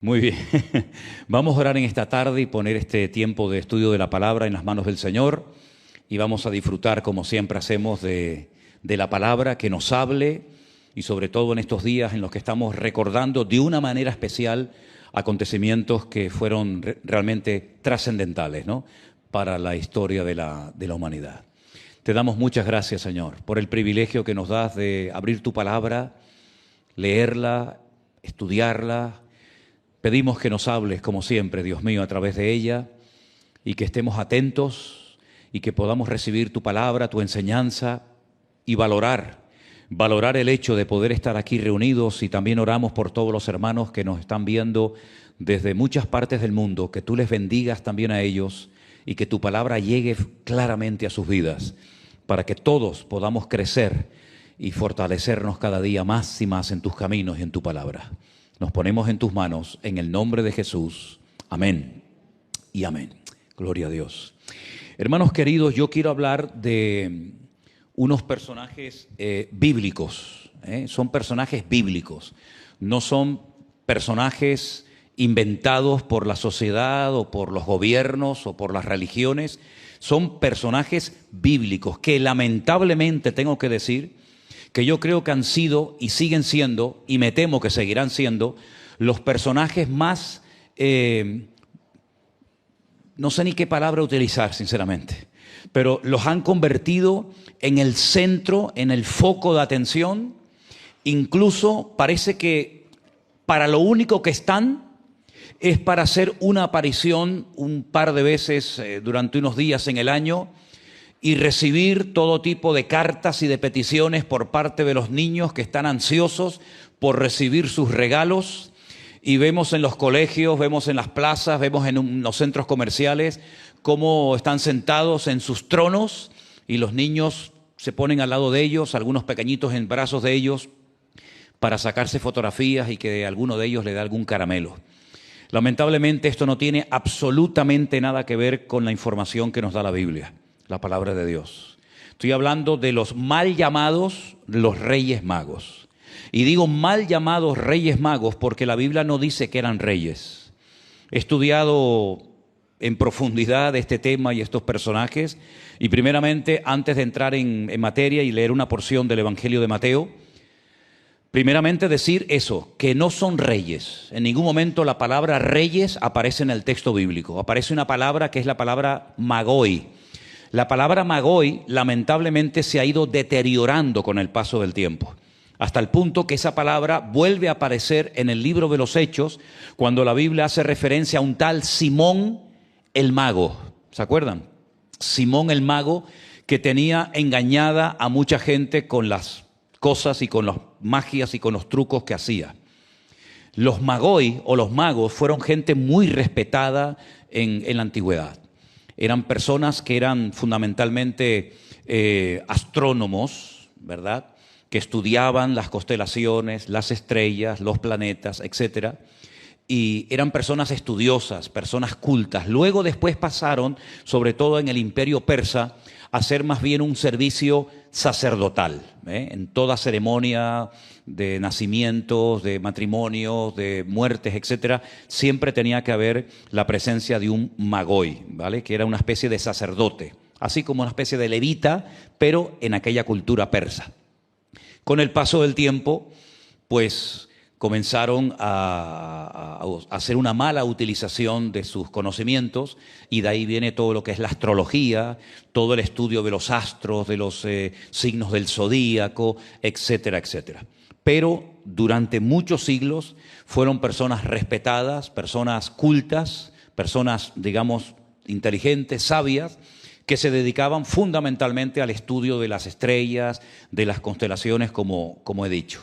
Muy bien. Vamos a orar en esta tarde y poner este tiempo de estudio de la palabra en las manos del Señor y vamos a disfrutar, como siempre hacemos, de la palabra que nos hable y sobre todo en estos días en los que estamos recordando de una manera especial acontecimientos que fueron realmente trascendentales, ¿no?, para la historia de la humanidad. Te damos muchas gracias, Señor, por el privilegio que nos das de abrir tu palabra, leerla, estudiarla. Pedimos que nos hables, como siempre, Dios mío, a través de ella y que estemos atentos y que podamos recibir tu palabra, tu enseñanza y valorar el hecho de poder estar aquí reunidos, y también oramos por todos los hermanos que nos están viendo desde muchas partes del mundo, que tú les bendigas también a ellos y que tu palabra llegue claramente a sus vidas para que todos podamos crecer y fortalecernos cada día más y más en tus caminos y en tu palabra. Nos ponemos en tus manos, en el nombre de Jesús. Amén y amén. Gloria a Dios. Hermanos queridos, yo quiero hablar de unos personajes bíblicos. Son personajes bíblicos. No son personajes inventados por la sociedad o por los gobiernos o por las religiones. Son personajes bíblicos que lamentablemente tengo que decir que yo creo que han sido y siguen siendo, y me temo que seguirán siendo, los personajes más, no sé ni qué palabra utilizar, sinceramente, pero los han convertido en el centro, en el foco de atención. Incluso parece que para lo único que están es para hacer una aparición un par de veces durante unos días en el año, y recibir todo tipo de cartas y de peticiones por parte de los niños que están ansiosos por recibir sus regalos. Y vemos en los colegios, vemos en las plazas, vemos en los centros comerciales cómo están sentados en sus tronos y los niños se ponen al lado de ellos, algunos pequeñitos en brazos de ellos, para sacarse fotografías y que alguno de ellos le dé algún caramelo. Lamentablemente esto no tiene absolutamente nada que ver con la información que nos da la Biblia, la palabra de Dios. Estoy hablando de los mal llamados los Reyes Magos. Y digo mal llamados Reyes Magos porque la Biblia no dice que eran reyes. He estudiado en profundidad este tema y estos personajes. Y primeramente, antes de entrar en materia y leer una porción del Evangelio de Mateo, primeramente decir eso, que no son reyes. En ningún momento la palabra reyes aparece en el texto bíblico. Aparece una palabra que es la palabra magoi. La palabra magoi lamentablemente se ha ido deteriorando con el paso del tiempo, hasta el punto que esa palabra vuelve a aparecer en el libro de los Hechos cuando la Biblia hace referencia a un tal Simón el Mago. ¿Se acuerdan? Simón el Mago, que tenía engañada a mucha gente con las cosas y con las magias y con los trucos que hacía. Los magoi o los magos fueron gente muy respetada en la antigüedad. Eran personas que eran fundamentalmente astrónomos, ¿verdad?, que estudiaban las constelaciones, las estrellas, los planetas, etcétera. Y eran personas estudiosas, personas cultas. Luego después pasaron, sobre todo en el Imperio Persa, a hacer más bien un servicio sacerdotal, en toda ceremonia de nacimientos, de matrimonios, de muertes, etcétera, siempre tenía que haber la presencia de un magoi, ¿vale?, que era una especie de sacerdote, así como una especie de levita, pero en aquella cultura persa. Con el paso del tiempo, pues comenzaron a hacer una mala utilización de sus conocimientos, y de ahí viene todo lo que es la astrología, todo el estudio de los astros, de los signos del zodíaco, etcétera, etcétera. Pero durante muchos siglos fueron personas respetadas, personas cultas, personas, digamos, inteligentes, sabias, que se dedicaban fundamentalmente al estudio de las estrellas, de las constelaciones, como he dicho.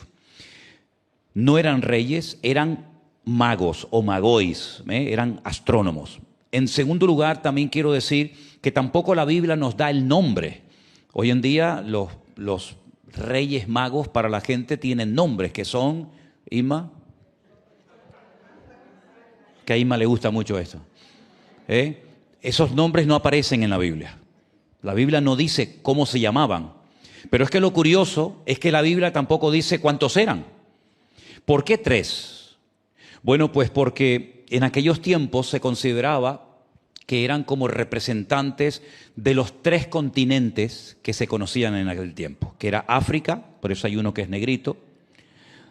No eran reyes, eran magos o magois, eran astrónomos. En segundo lugar, también quiero decir que tampoco la Biblia nos da el nombre. Hoy en día los reyes magos para la gente tienen nombres que son, Isma, que a Isma le gusta mucho eso. Esos nombres no aparecen en la Biblia. La Biblia no dice cómo se llamaban. Pero es que lo curioso es que la Biblia tampoco dice cuántos eran. ¿Por qué 3? Bueno, pues porque en aquellos tiempos se consideraba que eran como representantes de los 3 continentes que se conocían en aquel tiempo, que era África, por eso hay uno que es negrito,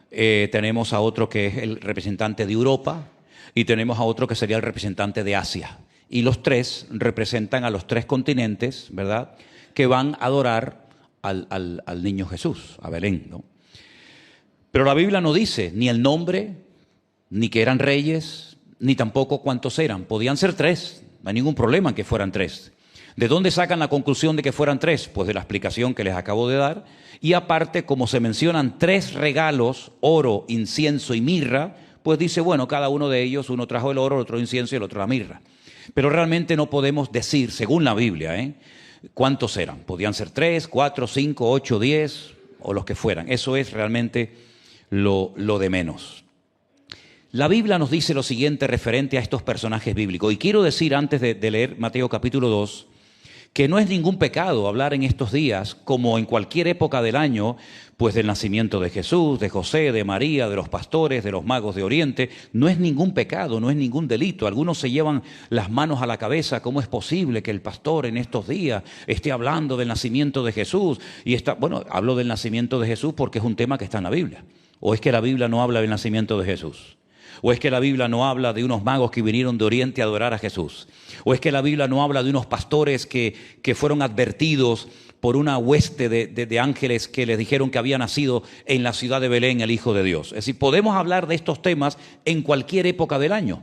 tenemos a otro que es el representante de Europa y tenemos a otro que sería el representante de Asia. Y los 3 representan a los 3 continentes, ¿verdad?, que van a adorar al niño Jesús, a Belén, ¿no? Pero la Biblia no dice ni el nombre, ni que eran reyes, ni tampoco cuántos eran. Podían ser 3, no hay ningún problema en que fueran 3. ¿De dónde sacan la conclusión de que fueran 3? Pues de la explicación que les acabo de dar. Y aparte, como se mencionan 3 regalos, oro, incienso y mirra, pues dice, bueno, cada uno de ellos, uno trajo el oro, el otro incienso y el otro la mirra. Pero realmente no podemos decir, según la Biblia, cuántos eran. Podían ser 3, 4, 5, 8, 10 o los que fueran. Eso es realmente lo de menos. La Biblia nos dice lo siguiente referente a estos personajes bíblicos. Y quiero decir antes de leer Mateo capítulo 2, que no es ningún pecado hablar en estos días, como en cualquier época del año, pues del nacimiento de Jesús, de José, de María, de los pastores, de los magos de Oriente. No es ningún pecado, no es ningún delito. Algunos se llevan las manos a la cabeza. ¿Cómo es posible que el pastor en estos días esté hablando del nacimiento de Jesús? Bueno, hablo del nacimiento de Jesús porque es un tema que está en la Biblia. ¿O es que la Biblia no habla del nacimiento de Jesús? ¿O es que la Biblia no habla de unos magos que vinieron de Oriente a adorar a Jesús? ¿O es que la Biblia no habla de unos pastores que fueron advertidos por una hueste de ángeles que les dijeron que había nacido en la ciudad de Belén el Hijo de Dios? Es decir, podemos hablar de estos temas en cualquier época del año.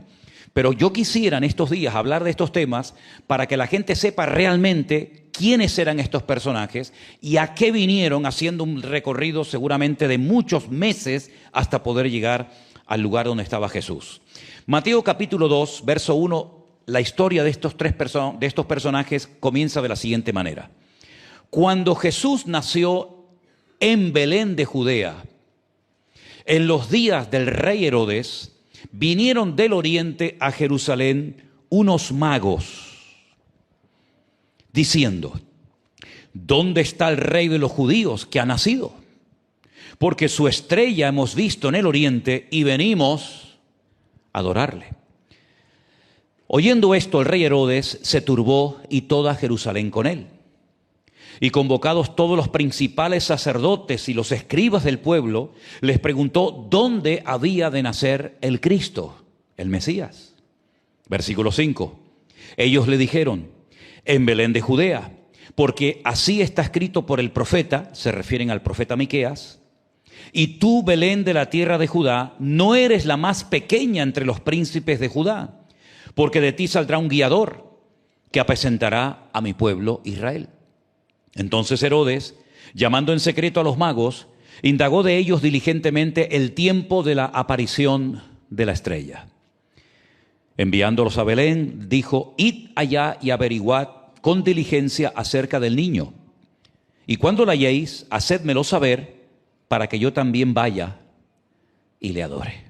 Pero yo quisiera en estos días hablar de estos temas para que la gente sepa realmente quiénes eran estos personajes y a qué vinieron, haciendo un recorrido seguramente de muchos meses hasta poder llegar al lugar donde estaba Jesús. Mateo capítulo 2, verso 1, la historia de estos personajes comienza de la siguiente manera. Cuando Jesús nació en Belén de Judea, en los días del rey Herodes, vinieron del oriente a Jerusalén unos magos, diciendo, ¿dónde está el rey de los judíos que ha nacido? Porque su estrella hemos visto en el oriente y venimos a adorarle. Oyendo esto, el rey Herodes se turbó y toda Jerusalén con él. Y convocados todos los principales sacerdotes y los escribas del pueblo, les preguntó dónde había de nacer el Cristo, el Mesías. Versículo 5. Ellos le dijeron, en Belén de Judea, porque así está escrito por el profeta, se refieren al profeta Miqueas, y tú, Belén de la tierra de Judá, no eres la más pequeña entre los príncipes de Judá, porque de ti saldrá un guiador que apacentará a mi pueblo Israel. Entonces Herodes, llamando en secreto a los magos, indagó de ellos diligentemente el tiempo de la aparición de la estrella. Enviándolos a Belén, dijo, id allá y averiguad con diligencia acerca del niño. Y cuando la halléis, hacédmelo saber, para que yo también vaya y le adore.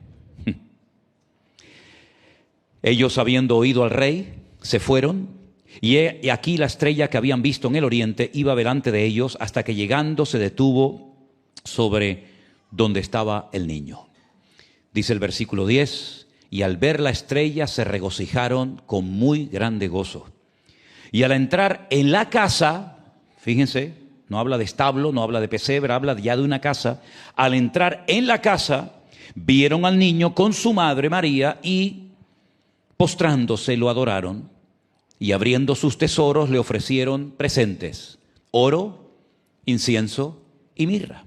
Ellos, habiendo oído al rey, se fueron, y aquí la estrella que habían visto en el oriente iba delante de ellos, hasta que llegando se detuvo sobre donde estaba el niño. Dice el versículo 10, y al ver la estrella se regocijaron con muy grande gozo. Y al entrar en la casa, fíjense, no habla de establo, no habla de pesebre, habla ya de una casa. Al entrar en la casa, vieron al niño con su madre María y, postrándose, lo adoraron. Y abriendo sus tesoros, le ofrecieron presentes, oro, incienso y mirra.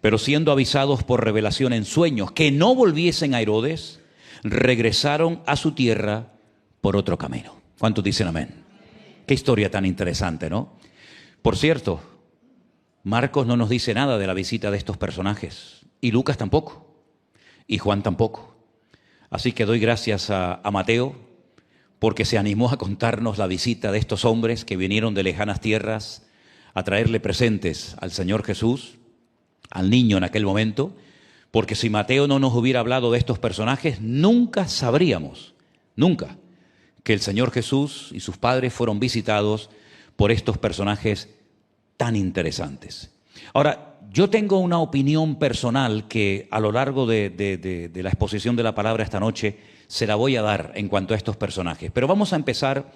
Pero siendo avisados por revelación en sueños que no volviesen a Herodes, regresaron a su tierra por otro camino. ¿Cuántos dicen amén? Qué historia tan interesante, ¿no? Por cierto, Marcos no nos dice nada de la visita de estos personajes, y Lucas tampoco, y Juan tampoco. Así que doy gracias a Mateo, porque se animó a contarnos la visita de estos hombres que vinieron de lejanas tierras a traerle presentes al Señor Jesús, al niño en aquel momento, porque si Mateo no nos hubiera hablado de estos personajes, nunca sabríamos, nunca, que el Señor Jesús y sus padres fueron visitados por estos personajes tan interesantes. Ahora, yo tengo una opinión personal que a lo largo de la exposición de la palabra esta noche se la voy a dar en cuanto a estos personajes. Pero vamos a empezar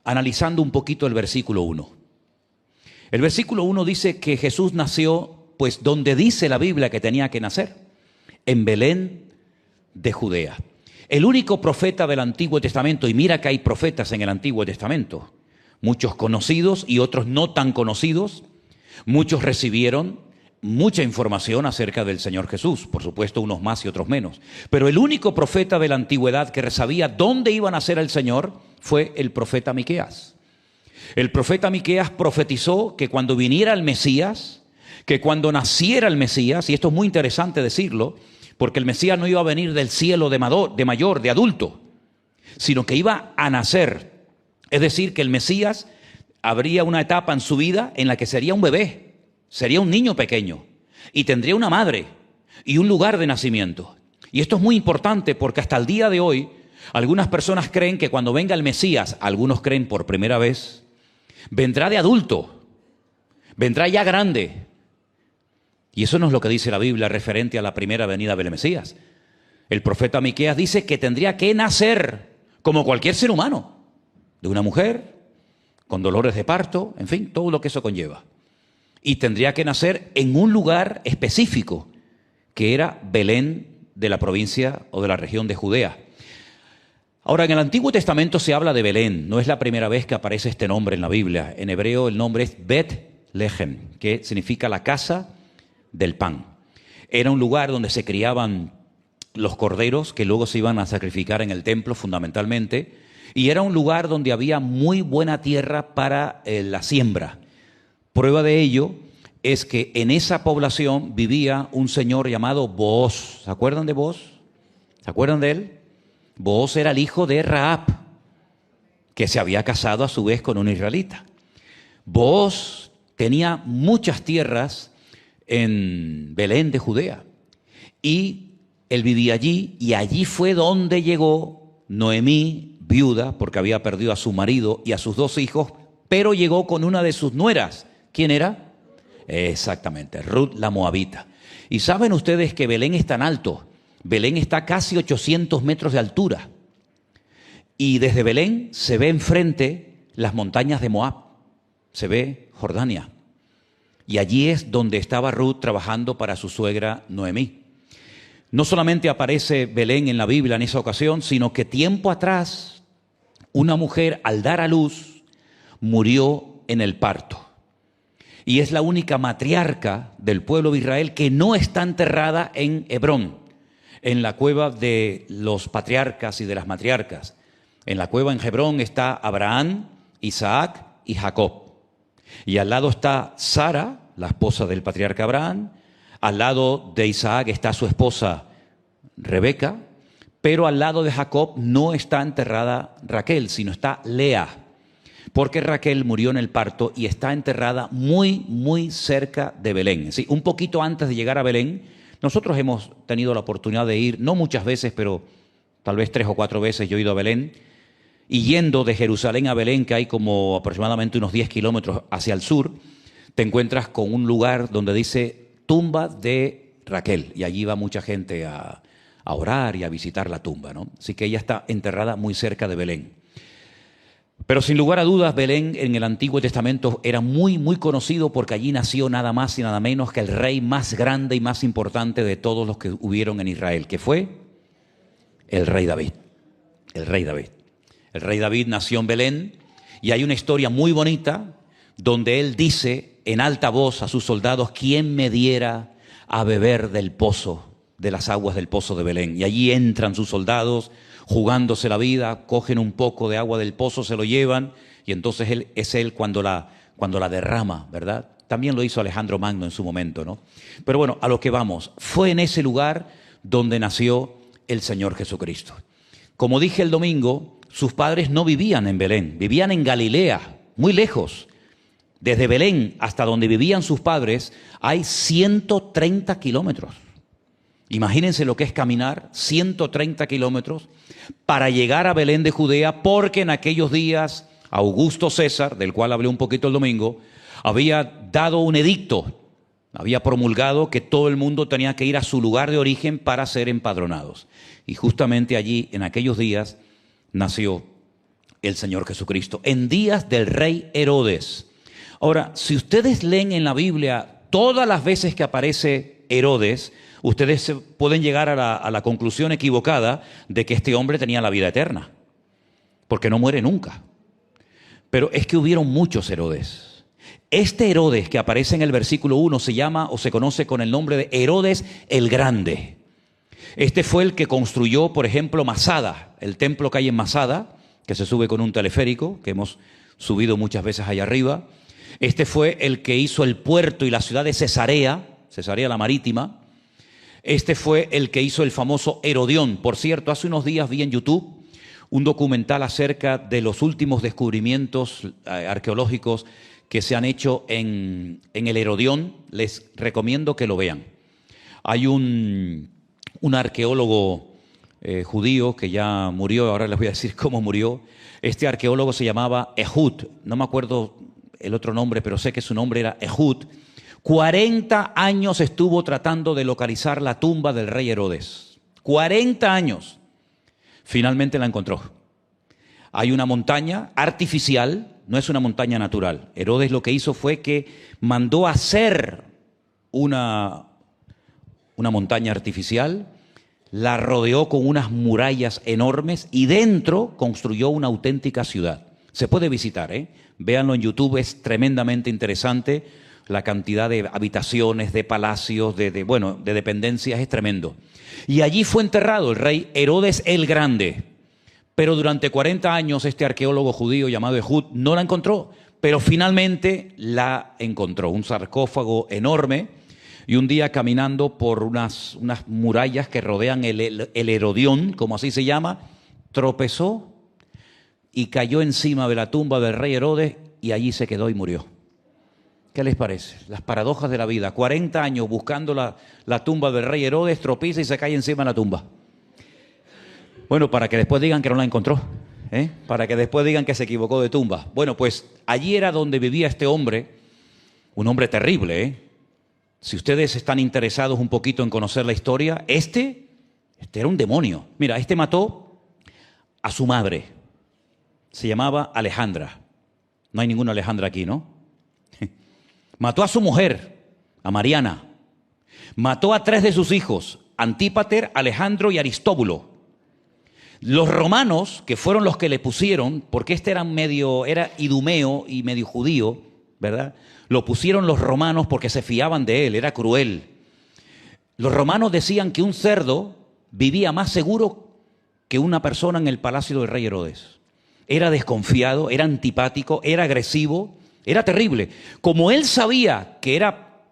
analizando un poquito el versículo 1. El versículo 1 dice que Jesús nació, pues donde dice la Biblia que tenía que nacer, en Belén de Judea. El único profeta del Antiguo Testamento, y mira que hay profetas en el Antiguo Testamento, muchos conocidos y otros no tan conocidos, muchos recibieron mucha información acerca del Señor Jesús, por supuesto unos más y otros menos, pero el único profeta de la antigüedad que sabía dónde iba a nacer el Señor fue el profeta Miqueas. El profeta Miqueas profetizó que cuando viniera el Mesías, que cuando naciera el Mesías, y esto es muy interesante decirlo, porque el Mesías no iba a venir del cielo de mayor, de adulto, sino que iba a nacer. Es decir, que el Mesías habría una etapa en su vida en la que sería un bebé, sería un niño pequeño, y tendría una madre y un lugar de nacimiento. Y esto es muy importante porque hasta el día de hoy, algunas personas creen que cuando venga el Mesías, algunos creen por primera vez, vendrá de adulto, vendrá ya grande. Y eso no es lo que dice la Biblia referente a la primera venida del Mesías. El profeta Miqueas dice que tendría que nacer como cualquier ser humano, de una mujer, con dolores de parto, en fin, todo lo que eso conlleva. Y tendría que nacer en un lugar específico, que era Belén de la provincia o de la región de Judea. Ahora, en el Antiguo Testamento se habla de Belén, no es la primera vez que aparece este nombre en la Biblia. En hebreo el nombre es Bet-Lehem, que significa la casa del pan. Era un lugar donde se criaban los corderos que luego se iban a sacrificar en el templo fundamentalmente, y era un lugar donde había muy buena tierra para la siembra. Prueba de ello es que en esa población vivía un señor llamado Booz. ¿Se acuerdan de Booz? ¿Se acuerdan de él? Booz era el hijo de Rahab, que se había casado a su vez con un israelita. Booz tenía muchas tierras en Belén de Judea, y él vivía allí, y allí fue donde llegó Noemí, viuda, porque había perdido a su marido y a sus 2 hijos, pero llegó con una de sus nueras. ¿Quién era? Exactamente, Ruth la Moabita. Y saben ustedes que Belén es tan alto, Belén está casi 800 metros de altura, y desde Belén se ve enfrente las montañas de Moab, se ve Jordania. Y allí es donde estaba Ruth trabajando para su suegra Noemí. No solamente aparece Belén en la Biblia en esa ocasión, sino que tiempo atrás una mujer al dar a luz murió en el parto. Y es la única matriarca del pueblo de Israel que no está enterrada en Hebrón, en la cueva de los patriarcas y de las matriarcas. En la cueva en Hebrón está Abraham, Isaac y Jacob. Y al lado está Sara, la esposa del patriarca Abraham. Al lado de Isaac está su esposa Rebeca. Pero al lado de Jacob no está enterrada Raquel, sino está Lea. Porque Raquel murió en el parto y está enterrada muy, muy cerca de Belén. ¿Sí? Un poquito antes de llegar a Belén, nosotros hemos tenido la oportunidad de ir, no muchas veces, pero tal vez 3 o 4 veces yo he ido a Belén. Y yendo de Jerusalén a Belén, que hay como aproximadamente unos 10 kilómetros hacia el sur, te encuentras con un lugar donde dice tumba de Raquel. Y allí va mucha gente a orar y a visitar la tumba, ¿no? Así que ella está enterrada muy cerca de Belén. Pero sin lugar a dudas, Belén en el Antiguo Testamento era muy, muy conocido porque allí nació nada más y nada menos que el rey más grande y más importante de todos los que hubieron en Israel, que fue el rey David. El rey David. El rey David nació en Belén y hay una historia muy bonita donde él dice en alta voz a sus soldados: ¿quién me diera a beber del pozo, de las aguas del pozo de Belén? Y allí entran sus soldados jugándose la vida, cogen un poco de agua del pozo, se lo llevan, y entonces él cuando la derrama, ¿verdad? También lo hizo Alejandro Magno en su momento, ¿no? Pero bueno, a lo que vamos, fue en ese lugar donde nació el Señor Jesucristo. Como dije el domingo, sus padres no vivían en Belén, vivían en Galilea, muy lejos. Desde Belén hasta donde vivían sus padres hay 130 kilómetros. Imagínense lo que es caminar 130 kilómetros para llegar a Belén de Judea, porque en aquellos días Augusto César, del cual hablé un poquito el domingo, había dado un edicto había promulgado que todo el mundo tenía que ir a su lugar de origen para ser empadronados. Y justamente allí, en aquellos días, nació el Señor Jesucristo, en días del rey Herodes. Ahora, si ustedes leen en la Biblia todas las veces que aparece Herodes, ustedes pueden llegar a la conclusión equivocada de que este hombre tenía la vida eterna, porque no muere nunca. Pero es que hubieron muchos Herodes. Este Herodes que aparece en el versículo 1 se llama o se conoce con el nombre de Herodes el Grande. Este fue el que construyó, por ejemplo, Masada, el templo que hay en Masada, que se sube con un teleférico, que hemos subido muchas veces allá arriba. Este fue el que hizo el puerto y la ciudad de Cesarea la Marítima. Este fue el que hizo el famoso Herodión. Por cierto, hace unos días vi en YouTube un documental acerca de los últimos descubrimientos arqueológicos que se han hecho en el Herodión. Les recomiendo que lo vean. Hay un arqueólogo judío que ya murió, ahora les voy a decir cómo murió. Este arqueólogo se llamaba Ehud, no me acuerdo el otro nombre, pero sé que su nombre era Ehud. 40 años estuvo tratando de localizar la tumba del rey Herodes. 40 años. Finalmente la encontró. Hay una montaña artificial, no es una montaña natural. Herodes lo que hizo fue que mandó hacer una montaña artificial, la rodeó con unas murallas enormes y dentro construyó una auténtica ciudad. Se puede visitar, véanlo en YouTube, es tremendamente interesante. La cantidad de habitaciones, de palacios, de dependencias es tremendo. Y allí fue enterrado el rey Herodes el Grande. Pero durante 40 años este arqueólogo judío llamado Ehud no la encontró, pero finalmente la encontró. Un sarcófago enorme. Y un día caminando por unas murallas que rodean el Herodión, como así se llama, tropezó y cayó encima de la tumba del rey Herodes y allí se quedó y murió. ¿Qué les parece? Las paradojas de la vida. 40 años buscando la tumba del rey Herodes, tropieza y se cae encima de la tumba. Bueno, para que después digan que no la encontró, para que después digan que se equivocó de tumba. Bueno, pues allí era donde vivía este hombre, un hombre terrible, Si ustedes están interesados un poquito en conocer la historia, este era un demonio. Mira, este mató a su madre. Se llamaba Alejandra. No hay ninguna Alejandra aquí, ¿no? Mató a su mujer, a Mariana. Mató a 3 de sus hijos, Antípater, Alejandro y Aristóbulo. Los romanos, que fueron los que le pusieron, porque este era idumeo y medio judío, ¿verdad? Lo pusieron los romanos porque se fiaban de él, era cruel. Los romanos decían que un cerdo vivía más seguro que una persona en el palacio del rey Herodes. Era desconfiado, era antipático, era agresivo, era terrible. Como él sabía que era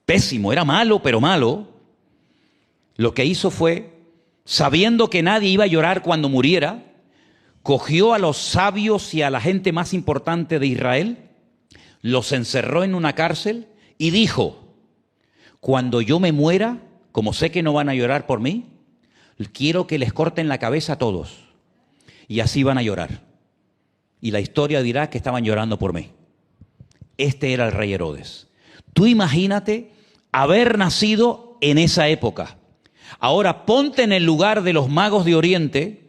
pésimo, era malo, pero malo, lo que hizo fue, sabiendo que nadie iba a llorar cuando muriera, cogió a los sabios y a la gente más importante de Israel, los encerró en una cárcel y dijo: cuando yo me muera, como sé que no van a llorar por mí, quiero que les corten la cabeza a todos. Y así van a llorar. Y la historia dirá que estaban llorando por mí. Este era el rey Herodes. Tú imagínate haber nacido en esa época. Ahora ponte en el lugar de los magos de Oriente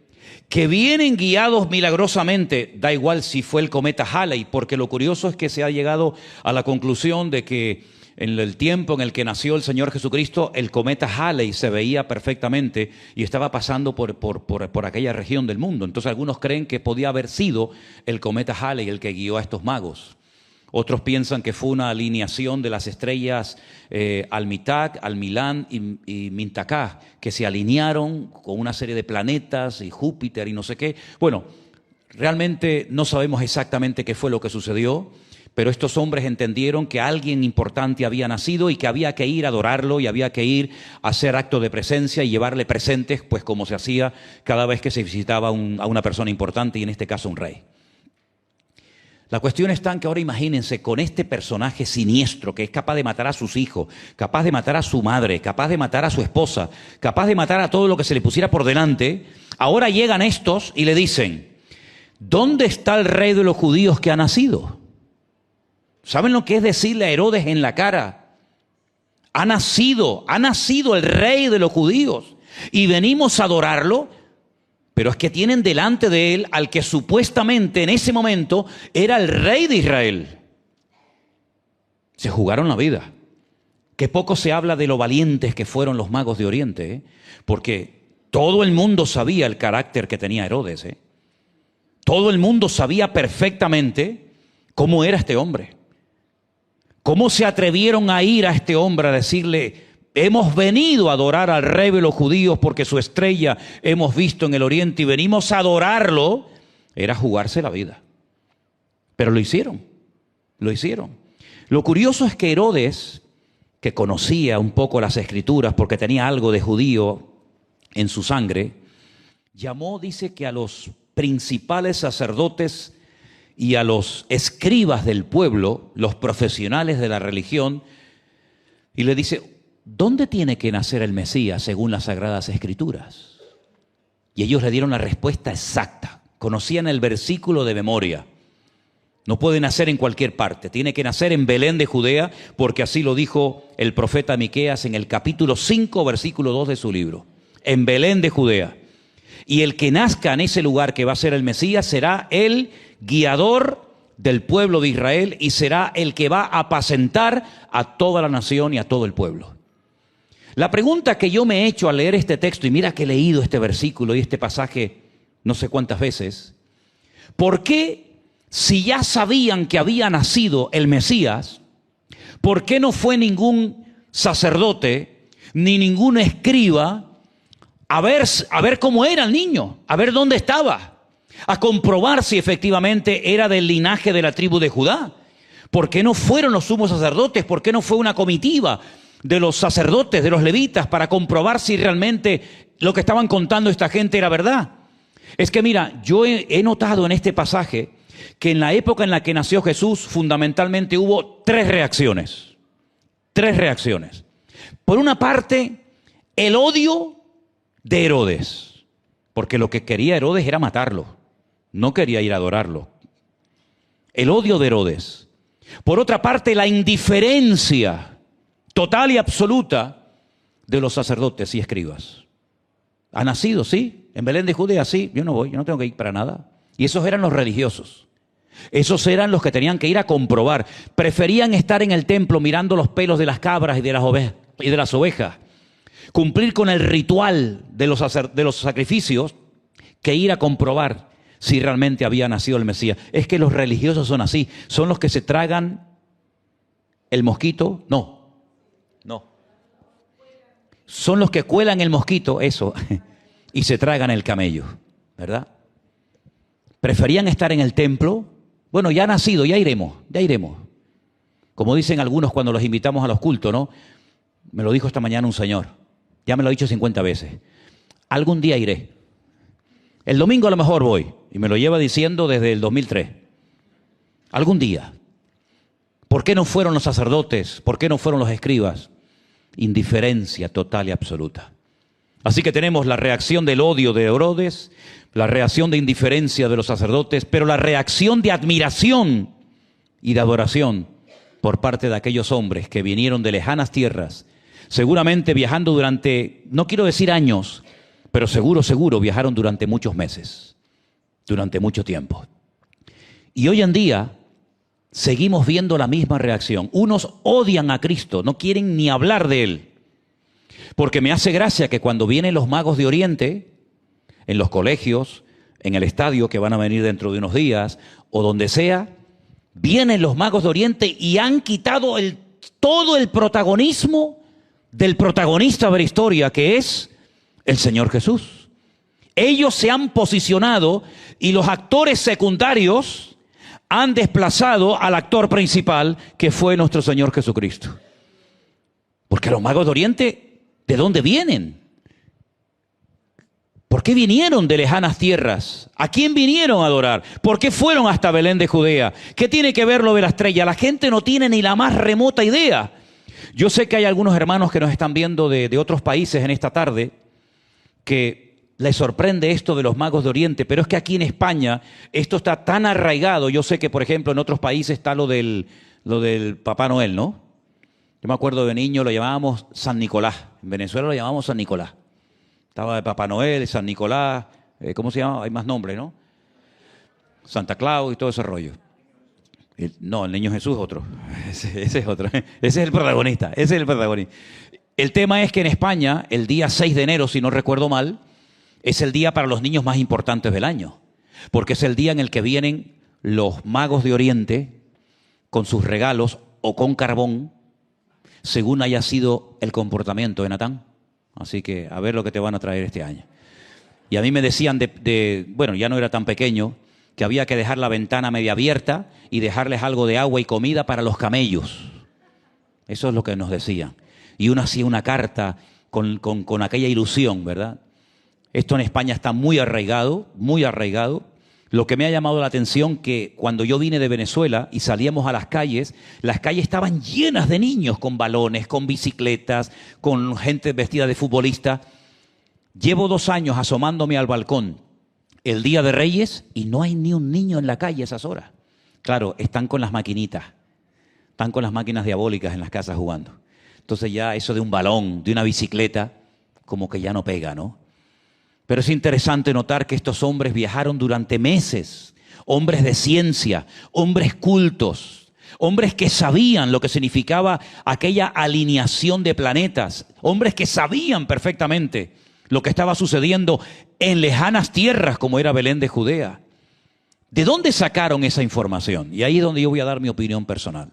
que vienen guiados milagrosamente, da igual si fue el cometa Halley, porque lo curioso es que se ha llegado a la conclusión de que en el tiempo en el que nació el Señor Jesucristo, el cometa Halley se veía perfectamente y estaba pasando por aquella región del mundo. Entonces algunos creen que podía haber sido el cometa Halley el que guió a estos magos. Otros piensan que fue una alineación de las estrellas Almitag, Almilán y Mintakah, que se alinearon con una serie de planetas y Júpiter y no sé qué. Bueno, realmente no sabemos exactamente qué fue lo que sucedió, pero estos hombres entendieron que alguien importante había nacido y que había que ir a adorarlo y había que ir a hacer acto de presencia y llevarle presentes, pues como se hacía cada vez que se visitaba a una persona importante y en este caso un rey. La cuestión está en que ahora imagínense con este personaje siniestro que es capaz de matar a sus hijos, capaz de matar a su madre, capaz de matar a su esposa, capaz de matar a todo lo que se le pusiera por delante. Ahora llegan estos y le dicen: ¿dónde está el rey de los judíos que ha nacido? ¿Saben lo que es decirle a Herodes en la cara ha nacido el rey de los judíos y venimos a adorarlo. Pero es que tienen delante de él al que supuestamente en ese momento era el rey de Israel. Se jugaron la vida. Que poco se habla de lo valientes que fueron los magos de Oriente, ¿eh? Porque todo el mundo sabía el carácter que tenía Herodes, ¿eh? Todo el mundo sabía perfectamente cómo era este hombre. ¿Cómo se atrevieron a ir a este hombre a decirle: hemos venido a adorar al rey de los judíos porque su estrella hemos visto en el oriente y venimos a adorarlo? Era jugarse la vida. Pero lo hicieron, lo hicieron. Lo curioso es que Herodes, que conocía un poco las escrituras porque tenía algo de judío en su sangre, llamó, dice, que a los principales sacerdotes y a los escribas del pueblo, los profesionales de la religión, y le dice: ¿dónde tiene que nacer el Mesías según las Sagradas Escrituras? Y ellos le dieron la respuesta exacta. Conocían el versículo de memoria. No puede nacer en cualquier parte. Tiene que nacer en Belén de Judea, porque así lo dijo el profeta Miqueas en el capítulo 5, versículo 2 de su libro. En Belén de Judea. Y el que nazca en ese lugar que va a ser el Mesías será el guiador del pueblo de Israel y será el que va a apacentar a toda la nación y a todo el pueblo. La pregunta que yo me he hecho al leer este texto, y mira que he leído este versículo y este pasaje no sé cuántas veces: ¿por qué, si ya sabían que había nacido el Mesías, por qué no fue ningún sacerdote ni ningún escriba a ver cómo era el niño, a ver dónde estaba, a comprobar si efectivamente era del linaje de la tribu de Judá? ¿Por qué no fueron los sumos sacerdotes? ¿Por qué no fue una comitiva de los sacerdotes, de los levitas, para comprobar si realmente lo que estaban contando esta gente era verdad? Es que mira, yo he notado en este pasaje que en la época en la que nació Jesús, fundamentalmente hubo tres reacciones. Tres reacciones. Por una parte, el odio de Herodes, porque lo que quería Herodes era matarlo, no quería ir a adorarlo. El odio de Herodes. Por otra parte, la indiferencia total y absoluta de los sacerdotes y escribas. Ha nacido, sí, en Belén de Judea, sí, yo no voy, yo no tengo que ir para nada. Y esos eran los religiosos. Esos eran los que tenían que ir a comprobar. Preferían estar en el templo mirando los pelos de las cabras y de las ovejas, cumplir con el ritual de los sacrificios, que ir a comprobar si realmente había nacido el Mesías. Es que los religiosos son así, son los que se tragan el mosquito, no. Son los que cuelan el mosquito, eso, y se tragan el camello, ¿verdad? Preferían estar en el templo. Bueno, ya ha nacido, ya iremos. Como dicen algunos cuando los invitamos a los cultos, ¿no? Me lo dijo esta mañana un señor, ya me lo ha dicho 50 veces. Algún día iré. El domingo a lo mejor voy, y me lo lleva diciendo desde el 2003. Algún día. ¿Por qué no fueron los sacerdotes? ¿Por qué no fueron los escribas? Indiferencia total y absoluta. Así que tenemos la reacción del odio de Herodes, la reacción de indiferencia de los sacerdotes, pero la reacción de admiración y de adoración por parte de aquellos hombres que vinieron de lejanas tierras, seguramente viajando durante, no quiero decir años, pero seguro viajaron durante muchos meses, durante mucho tiempo. Y hoy en día seguimos viendo la misma reacción. Unos odian a Cristo, no quieren ni hablar de Él. Porque me hace gracia que cuando vienen los magos de Oriente, en los colegios, en el estadio que van a venir dentro de unos días, o donde sea, vienen los magos de Oriente y han quitado todo el protagonismo del protagonista de la historia, que es el Señor Jesús. Ellos se han posicionado y los actores secundarios han desplazado al actor principal, que fue nuestro Señor Jesucristo. Porque los magos de Oriente, ¿de dónde vienen? ¿Por qué vinieron de lejanas tierras? ¿A quién vinieron a adorar? ¿Por qué fueron hasta Belén de Judea? ¿Qué tiene que ver lo de la estrella? La gente no tiene ni la más remota idea. Yo sé que hay algunos hermanos que nos están viendo de otros países en esta tarde que les sorprende esto de los magos de Oriente, pero es que aquí en España esto está tan arraigado. Yo sé que, por ejemplo, en otros países está lo del Papá Noel, ¿no? Yo me acuerdo de niño, lo llamábamos San Nicolás. En Venezuela lo llamábamos San Nicolás. Estaba de Papá Noel, San Nicolás, ¿cómo se llama? Hay más nombres, ¿no? Santa Claus y todo ese rollo. No, el Niño Jesús es otro. Ese es otro. Ese es el protagonista. Ese es el protagonista. El tema es que en España, el día 6 de enero, si no recuerdo mal, es el día para los niños más importantes del año. Porque es el día en el que vienen los magos de Oriente con sus regalos o con carbón, según haya sido el comportamiento de Natán. Así que a ver lo que te van a traer este año. Y a mí me decían, bueno, ya no era tan pequeño, que había que dejar la ventana media abierta y dejarles algo de agua y comida para los camellos. Eso es lo que nos decían. Y uno hacía una carta con aquella ilusión, ¿verdad? Esto en España está muy arraigado, muy arraigado. Lo que me ha llamado la atención que cuando yo vine de Venezuela y salíamos a las calles estaban llenas de niños con balones, con bicicletas, con gente vestida de futbolista. Llevo 2 años asomándome al balcón el Día de Reyes y no hay ni un niño en la calle a esas horas. Claro, están con las maquinitas, están con las máquinas diabólicas en las casas jugando. Entonces ya eso de un balón, de una bicicleta, como que ya no pega, ¿no? Pero es interesante notar que estos hombres viajaron durante meses, hombres de ciencia, hombres cultos, hombres que sabían lo que significaba aquella alineación de planetas, hombres que sabían perfectamente lo que estaba sucediendo en lejanas tierras como era Belén de Judea. ¿De dónde sacaron esa información? Y ahí es donde yo voy a dar mi opinión personal.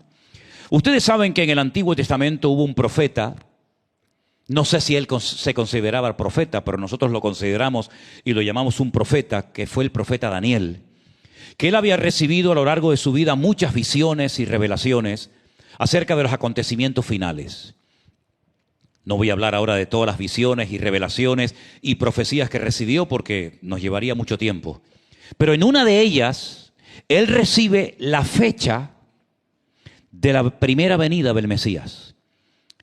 Ustedes saben que en el Antiguo Testamento hubo un profeta. No sé si él se consideraba profeta, pero nosotros lo consideramos y lo llamamos un profeta, que fue el profeta Daniel, que él había recibido a lo largo de su vida muchas visiones y revelaciones acerca de los acontecimientos finales. No voy a hablar ahora de todas las visiones y revelaciones y profecías que recibió porque nos llevaría mucho tiempo. Pero en una de ellas, él recibe la fecha de la primera venida del Mesías.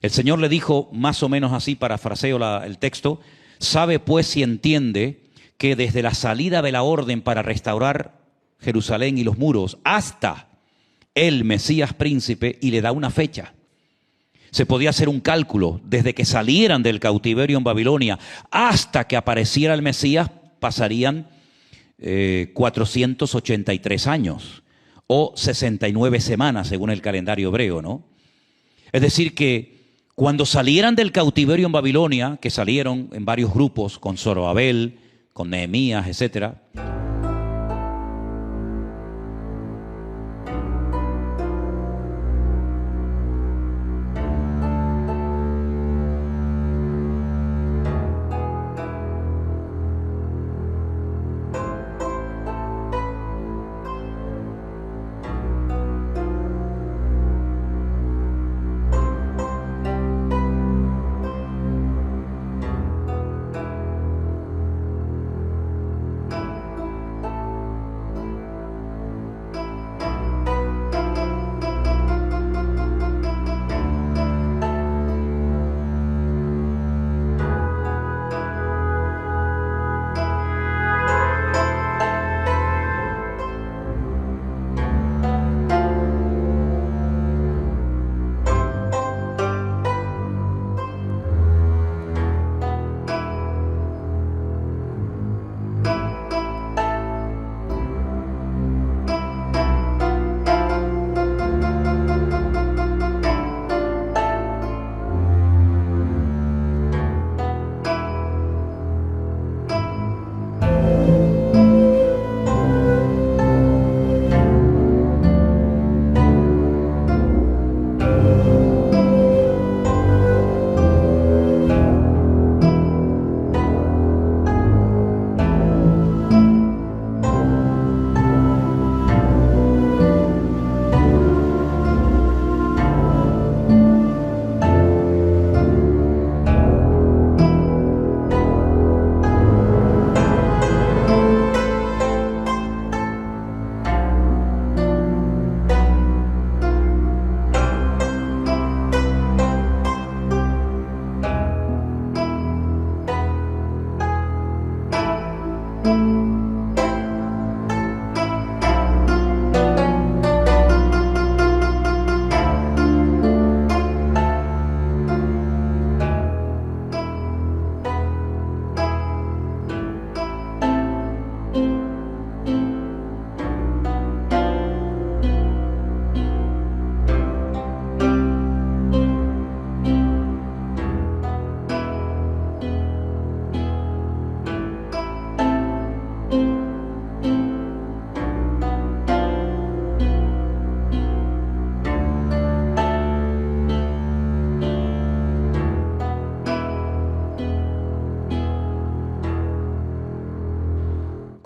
El Señor le dijo, más o menos así, parafraseo el texto, sabe pues y entiende que desde la salida de la orden para restaurar Jerusalén y los muros hasta el Mesías príncipe, y le da una fecha. Se podía hacer un cálculo, desde que salieran del cautiverio en Babilonia hasta que apareciera el Mesías, pasarían 483 años o 69 semanas según el calendario hebreo, ¿no? Es decir que cuando salieran del cautiverio en Babilonia, que salieron en varios grupos con Zorobabel, con Nehemías, etcétera,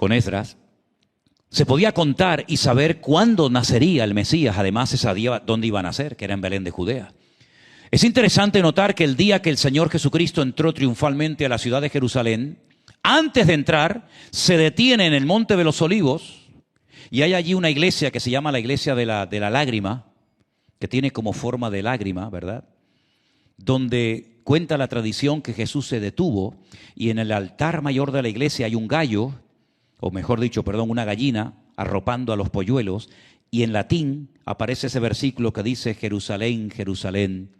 con Esdras, se podía contar y saber cuándo nacería el Mesías. Además, se sabía dónde iba a nacer, que era en Belén de Judea. Es interesante notar que el día que el Señor Jesucristo entró triunfalmente a la ciudad de Jerusalén, antes de entrar, se detiene en el Monte de los Olivos y hay allí una iglesia que se llama la iglesia de la lágrima, que tiene como forma de lágrima, ¿verdad? Donde cuenta la tradición que Jesús se detuvo y en el altar mayor de la iglesia hay un gallo, o mejor dicho, perdón, una gallina arropando a los polluelos, y en latín aparece ese versículo que dice: Jerusalén, Jerusalén,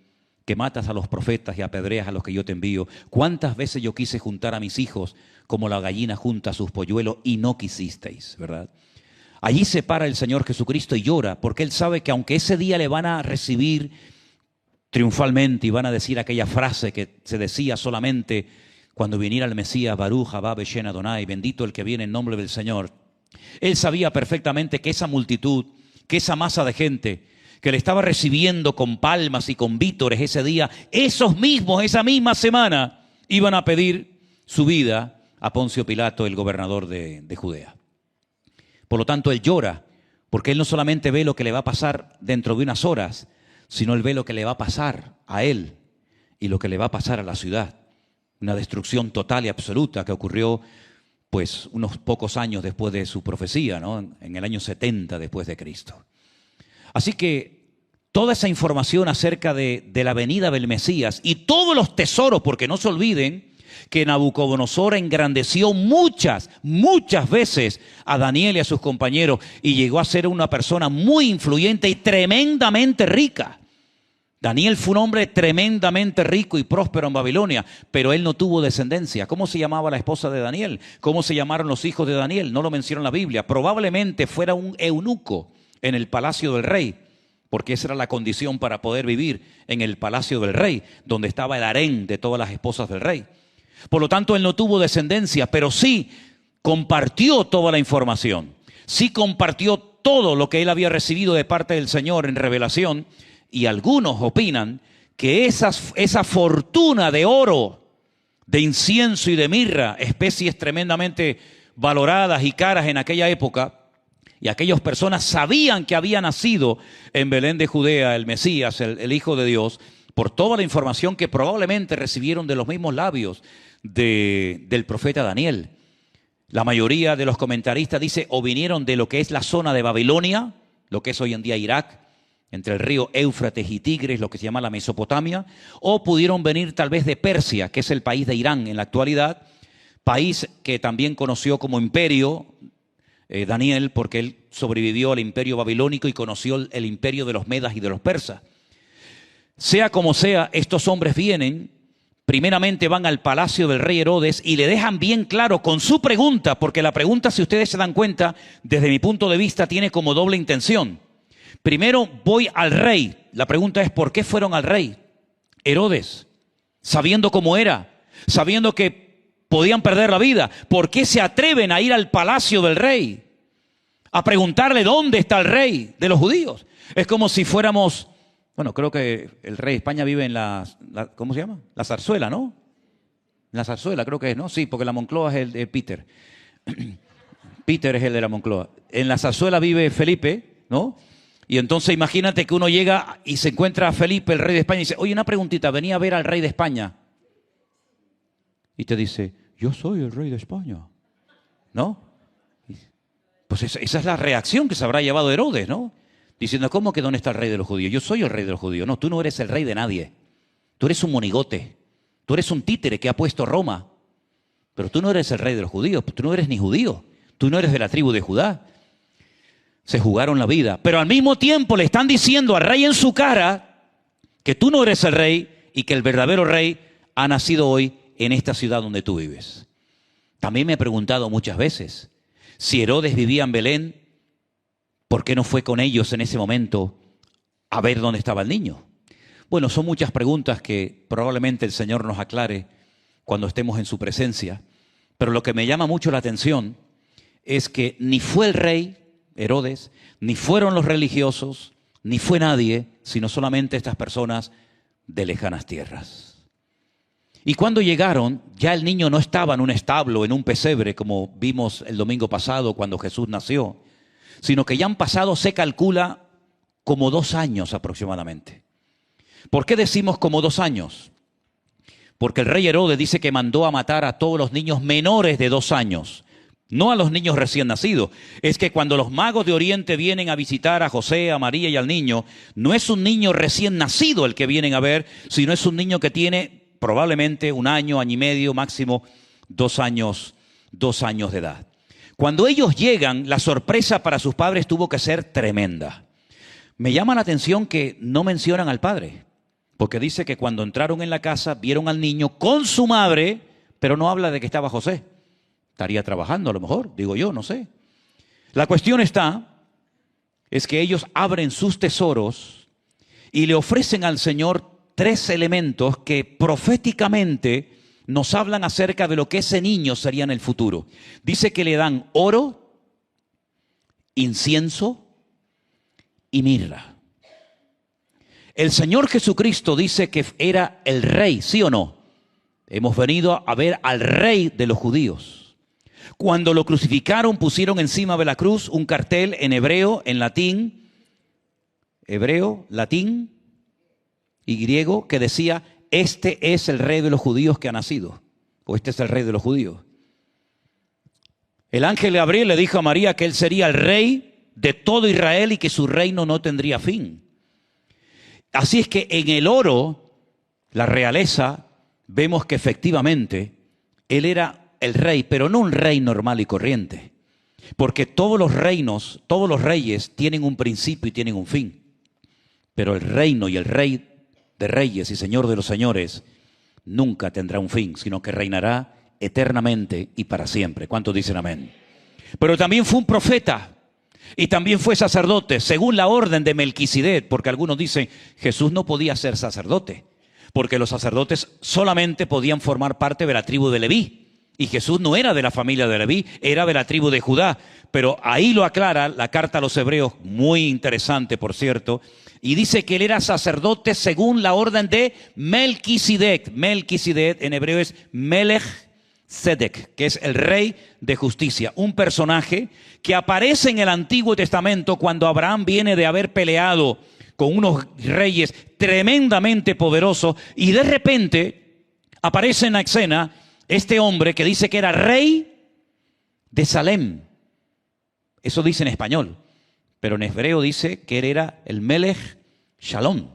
que matas a los profetas y apedreas a los que yo te envío. ¿Cuántas veces yo quise juntar a mis hijos como la gallina junta a sus polluelos y no quisisteis, ¿verdad? Allí se para el Señor Jesucristo y llora, porque Él sabe que aunque ese día le van a recibir triunfalmente y van a decir aquella frase que se decía solamente cuando viniera el Mesías, Baruch haba Beshem Adonai, bendito el que viene en nombre del Señor, Él sabía perfectamente que esa multitud, que esa masa de gente que le estaba recibiendo con palmas y con vítores ese día, esos mismos, esa misma semana, iban a pedir su vida a Poncio Pilato, el gobernador de Judea. Por lo tanto, Él llora, porque Él no solamente ve lo que le va a pasar dentro de unas horas, sino Él ve lo que le va a pasar a Él y lo que le va a pasar a la ciudad. Una destrucción total y absoluta que ocurrió pues unos pocos años después de su profecía, ¿no? En el año 70 después de Cristo. Así que toda esa información acerca de la venida del Mesías y todos los tesoros, porque no se olviden que Nabucodonosor engrandeció muchas veces a Daniel y a sus compañeros y llegó a ser una persona muy influyente y tremendamente rica. Daniel fue un hombre tremendamente rico y próspero en Babilonia, pero él no tuvo descendencia. ¿Cómo se llamaba la esposa de Daniel? ¿Cómo se llamaron los hijos de Daniel? No lo menciona en la Biblia. Probablemente fuera un eunuco en el palacio del rey, porque esa era la condición para poder vivir en el palacio del rey, donde estaba el harén de todas las esposas del rey. Por lo tanto, él no tuvo descendencia, pero sí compartió toda la información. Sí compartió todo lo que él había recibido de parte del Señor en revelación. Y algunos opinan que esa fortuna de oro, de incienso y de mirra, especies tremendamente valoradas y caras en aquella época, y aquellas personas sabían que había nacido en Belén de Judea el Mesías, el Hijo de Dios, por toda la información que probablemente recibieron de los mismos labios del profeta Daniel. La mayoría de los comentaristas dice o vinieron de lo que es la zona de Babilonia, lo que es hoy en día Irak, entre el río Éufrates y Tigris, lo que se llama la Mesopotamia, o pudieron venir tal vez de Persia, que es el país de Irán en la actualidad, país que también conoció como imperio Daniel, porque él sobrevivió al imperio babilónico y conoció el imperio de los medas y de los persas. Sea como sea, estos hombres vienen, primeramente van al palacio del rey Herodes y le dejan bien claro con su pregunta, porque la pregunta, si ustedes se dan cuenta, desde mi punto de vista, tiene como doble intención. Primero voy al rey. La pregunta es, ¿por qué fueron al rey Herodes? Sabiendo cómo era, sabiendo que podían perder la vida. ¿Por qué se atreven a ir al palacio del rey? A preguntarle dónde está el rey de los judíos. Es como si fuéramos, bueno, creo que el rey de España vive en ¿cómo se llama? La Zarzuela, ¿no? En la Zarzuela creo que es, ¿no? Sí, porque la Moncloa es el de Peter. Peter es el de la Moncloa. En la Zarzuela vive Felipe, ¿no? Y entonces imagínate que uno llega y se encuentra a Felipe, el rey de España, y dice, oye, una preguntita, venía a ver al rey de España. Y te dice, yo soy el rey de España, ¿no? Pues esa es la reacción que se habrá llevado Herodes, ¿no? Diciendo, ¿cómo que dónde está el rey de los judíos? Yo soy el rey de los judíos. No, tú no eres el rey de nadie. Tú eres un monigote. Tú eres un títere que ha puesto Roma. Pero tú no eres el rey de los judíos. Tú no eres ni judío. Tú no eres de la tribu de Judá. Se jugaron la vida, pero al mismo tiempo le están diciendo al rey en su cara que tú no eres el rey y que el verdadero rey ha nacido hoy en esta ciudad donde tú vives. También me he preguntado muchas veces, si Herodes vivía en Belén, ¿por qué no fue con ellos en ese momento a ver dónde estaba el niño? Bueno, son muchas preguntas que probablemente el Señor nos aclare cuando estemos en su presencia, pero lo que me llama mucho la atención es que ni fue el rey Herodes, ni fueron los religiosos, ni fue nadie, sino solamente estas personas de lejanas tierras. Y cuando llegaron, ya el niño no estaba en un establo, en un pesebre, como vimos el domingo pasado cuando Jesús nació, sino que ya han pasado, se calcula, como 2 años aproximadamente. ¿Por qué decimos como 2 años? Porque el rey Herodes dice que mandó a matar a todos los niños menores de 2 años, no a los niños recién nacidos. Es que cuando los magos de Oriente vienen a visitar a José, a María y al niño, no es un niño recién nacido el que vienen a ver, sino es un niño que tiene probablemente 1 año, año y medio, máximo 2 años, 2 años de edad. Cuando ellos llegan, la sorpresa para sus padres tuvo que ser tremenda. Me llama la atención que no mencionan al padre, porque dice que cuando entraron en la casa vieron al niño con su madre, pero no habla de que estaba José. Estaría trabajando a lo mejor, digo yo, no sé. La cuestión es que ellos abren sus tesoros y le ofrecen al Señor 3 elementos que proféticamente nos hablan acerca de lo que ese niño sería en el futuro. Dice que le dan oro, incienso y mirra. El Señor Jesucristo dice que era el rey, ¿sí o no? Hemos venido a ver al rey de los judíos. Cuando lo crucificaron, pusieron encima de la cruz un cartel en hebreo, en latín, y griego, que decía: este es el rey de los judíos que ha nacido, o este es el rey de los judíos. El ángel Gabriel le dijo a María que él sería el rey de todo Israel y que su reino no tendría fin. Así es que en el oro, la realeza, vemos que efectivamente él era el rey, pero no un rey normal y corriente, porque todos los reinos, todos los reyes tienen un principio y tienen un fin, pero el reino y el rey de reyes y señor de los señores nunca tendrá un fin, sino que reinará eternamente y para siempre. ¿Cuántos dicen amén? Pero también fue un profeta y también fue sacerdote, según la orden de Melquisedec, porque algunos dicen Jesús no podía ser sacerdote, porque los sacerdotes solamente podían formar parte de la tribu de Leví. Y Jesús no era de la familia de Leví, era de la tribu de Judá. Pero ahí lo aclara la carta a los hebreos, muy interesante por cierto, y dice que él era sacerdote según la orden de Melquisedec. Melquisedec en hebreo es Melech Sedec, que es el rey de justicia. Un personaje que aparece en el Antiguo Testamento cuando Abraham viene de haber peleado con unos reyes tremendamente poderosos y de repente aparece en la escena este hombre que dice que era rey de Salem. Eso dice en español, pero en hebreo dice que él era el Melech Shalom.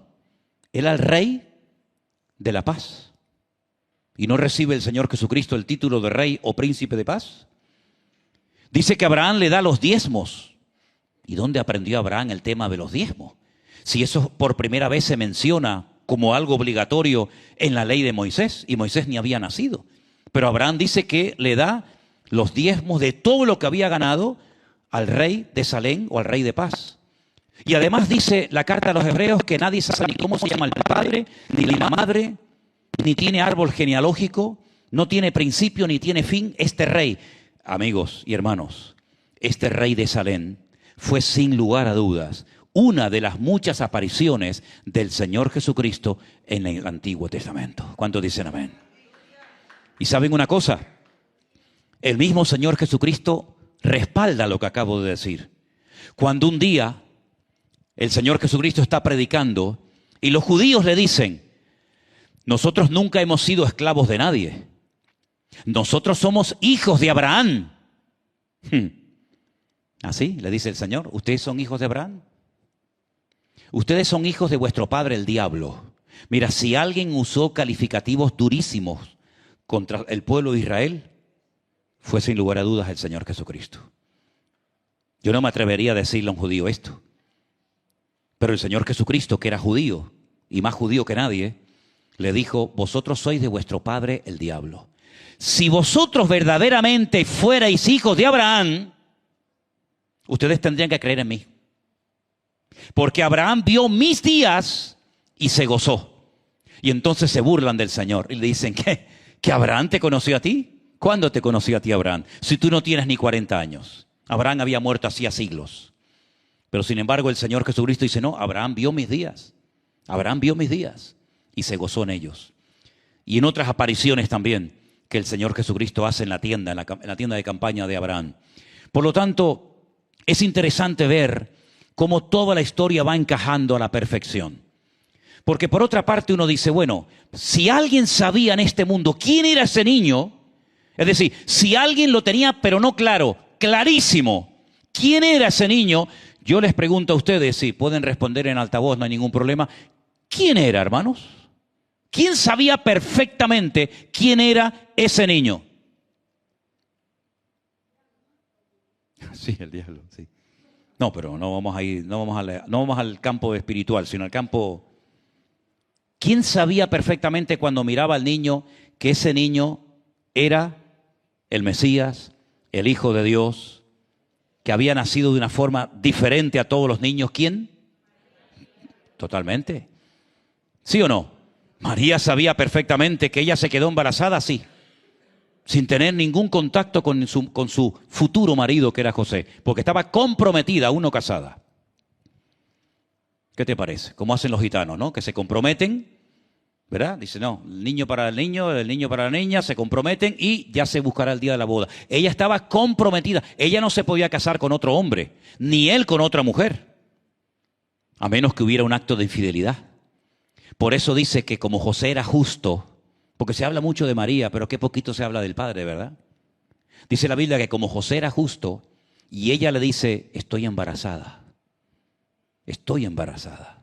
Era el rey de la paz. ¿Y no recibe el Señor Jesucristo el título de rey o príncipe de paz? Dice que Abraham le da los diezmos. ¿Y dónde aprendió Abraham el tema de los diezmos? Si eso por primera vez se menciona como algo obligatorio en la ley de Moisés, y Moisés ni había nacido. Pero Abraham dice que le da los diezmos de todo lo que había ganado al rey de Salem o al rey de paz. Y además dice la carta a los hebreos que nadie sabe ni cómo se llama el padre, ni la madre, ni tiene árbol genealógico, no tiene principio ni tiene fin. Este rey, amigos y hermanos, este rey de Salem fue sin lugar a dudas una de las muchas apariciones del Señor Jesucristo en el Antiguo Testamento. ¿Cuántos dicen amén? Y saben una cosa, el mismo Señor Jesucristo respalda lo que acabo de decir. Cuando un día el Señor Jesucristo está predicando y los judíos le dicen: nosotros nunca hemos sido esclavos de nadie, nosotros somos hijos de Abraham. ¿Así? Le dice el Señor, ¿ustedes son hijos de Abraham? Ustedes son hijos de vuestro padre el diablo. Mira, si alguien usó calificativos durísimos contra el pueblo de Israel, fue sin lugar a dudas el Señor Jesucristo. Yo no me atrevería a decirle a un judío esto, pero el Señor Jesucristo, que era judío y más judío que nadie, le dijo: vosotros sois de vuestro padre el diablo. Si vosotros verdaderamente fuerais hijos de Abraham, ustedes tendrían que creer en mí, porque Abraham vio mis días y se gozó. Y entonces se burlan del Señor y le dicen: ¿que Abraham te conoció a ti? ¿Cuándo te conoció a ti Abraham? Si tú no tienes ni 40 años. Abraham había muerto hacía siglos. Pero sin embargo el Señor Jesucristo dice: no, Abraham vio mis días. Abraham vio mis días y se gozó en ellos. y en otras apariciones también que el Señor Jesucristo hace en la tienda, en la tienda de campaña de Abraham. Por lo tanto, es interesante ver cómo toda la historia va encajando a la perfección. Porque por otra parte uno dice, bueno, si alguien sabía en este mundo quién era ese niño, es decir, si alguien lo tenía pero no claro, clarísimo, quién era ese niño, yo les pregunto a ustedes, si pueden responder en altavoz, no hay ningún problema, ¿quién era, hermanos? ¿Quién sabía perfectamente quién era ese niño? Sí, el diablo, sí. No, pero no vamos a ir, no vamos al campo espiritual, sino al campo. ¿Quién sabía perfectamente cuando miraba al niño que ese niño era el Mesías, el Hijo de Dios, que había nacido de una forma diferente a todos los niños? ¿Quién? Totalmente. ¿Sí o no? María sabía perfectamente que ella se quedó embarazada, sí, sin tener ningún contacto con su futuro marido, que era José, porque estaba comprometida, aún no casada. ¿Qué te parece? Como hacen los gitanos, ¿no? Que se comprometen, ¿verdad? Dice, no, el niño para el niño para la niña, se comprometen y ya se buscará el día de la boda. Ella estaba comprometida, ella no se podía casar con otro hombre, ni él con otra mujer, a menos que hubiera un acto de infidelidad. Por eso dice que como José era justo, porque se habla mucho de María, pero qué poquito se habla del Padre, ¿verdad? Dice la Biblia que como José era justo, y ella le dice, estoy embarazada. Estoy embarazada.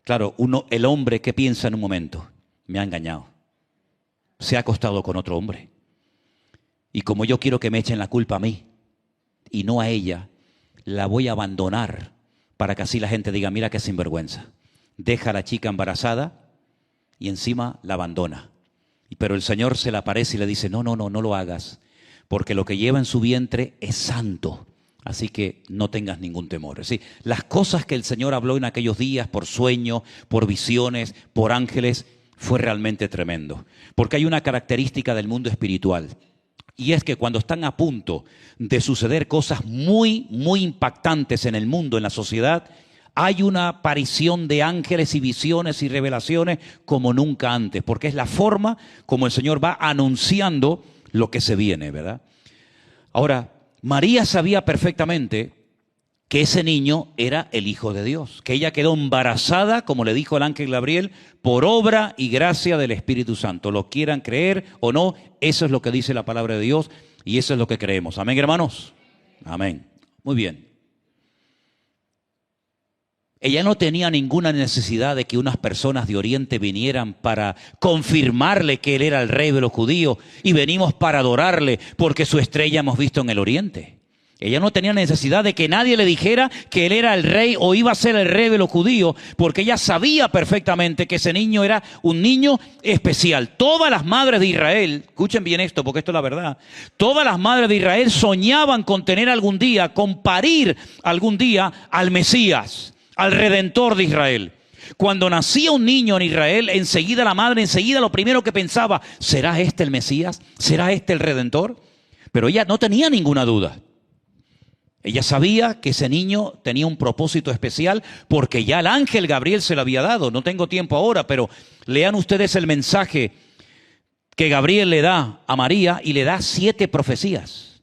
Claro, el hombre, ¿qué piensa en un momento? Me ha engañado. Se ha acostado con otro hombre. Y como yo quiero que me echen la culpa a mí y no a ella, la voy a abandonar para que así la gente diga, mira qué sinvergüenza. Deja a la chica embarazada y encima la abandona. Pero el Señor se le aparece y le dice, no lo hagas, porque lo que lleva en su vientre es santo. Así que no tengas ningún temor. Es decir, las cosas que el Señor habló en aquellos días por sueños, por visiones, por ángeles, fue realmente tremendo. Porque hay una característica del mundo espiritual, y es que cuando están a punto de suceder cosas muy, muy impactantes en el mundo, en la sociedad, hay una aparición de ángeles y visiones y revelaciones como nunca antes, porque es la forma como el Señor va anunciando lo que se viene, ¿verdad? Ahora, María sabía perfectamente que ese niño era el Hijo de Dios, que ella quedó embarazada, como le dijo el ángel Gabriel, por obra y gracia del Espíritu Santo. Lo quieran creer o no, eso es lo que dice la palabra de Dios y eso es lo que creemos. Amén, hermanos. Amén. Muy bien. Ella no tenía ninguna necesidad de que unas personas de Oriente vinieran para confirmarle que él era el rey de los judíos y venimos para adorarle porque su estrella hemos visto en el Oriente. Ella no tenía necesidad de que nadie le dijera que él era el rey o iba a ser el rey de los judíos, porque ella sabía perfectamente que ese niño era un niño especial. Todas las madres de Israel, escuchen bien esto porque esto es la verdad, todas las madres de Israel soñaban con tener algún día, con parir algún día al Mesías, al Redentor de Israel. Cuando nacía un niño en Israel, enseguida la madre, lo primero que pensaba, ¿será este el Mesías? ¿Será este el Redentor? Pero ella no tenía ninguna duda. Ella sabía que ese niño tenía un propósito especial porque ya el ángel Gabriel se lo había dado. No tengo tiempo ahora, pero lean ustedes el mensaje que Gabriel le da a María y le da 7 profecías.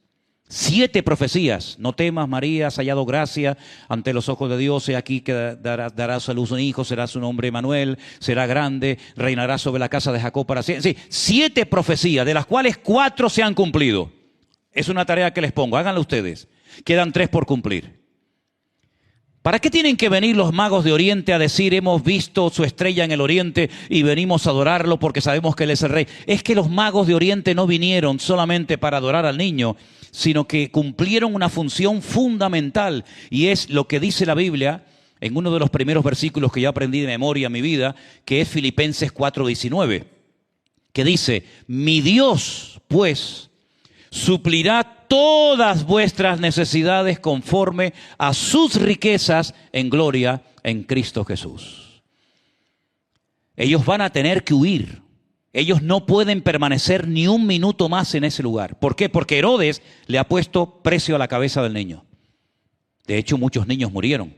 7 profecías. No temas, María, has hallado gracia ante los ojos de Dios. He aquí que darás a luz un hijo, será su nombre Emmanuel, será grande, reinará sobre la casa de Jacob para siempre. Sí, 7 profecías, de las cuales 4 se han cumplido. Es una tarea que les pongo, háganlo ustedes. Quedan 3 por cumplir. ¿Para qué tienen que venir los magos de Oriente a decir hemos visto su estrella en el Oriente y venimos a adorarlo porque sabemos que Él es el Rey? Es que los magos de Oriente no vinieron solamente para adorar al niño, sino que cumplieron una función fundamental, y es lo que dice la Biblia en uno de los primeros versículos que yo aprendí de memoria en mi vida, que es Filipenses 4:19, que dice, mi Dios, pues, suplirá todas vuestras necesidades conforme a sus riquezas en gloria en Cristo Jesús. Ellos van a tener que huir. Ellos no pueden permanecer ni un minuto más en ese lugar. ¿Por qué? Porque Herodes le ha puesto precio a la cabeza del niño. De hecho, muchos niños murieron.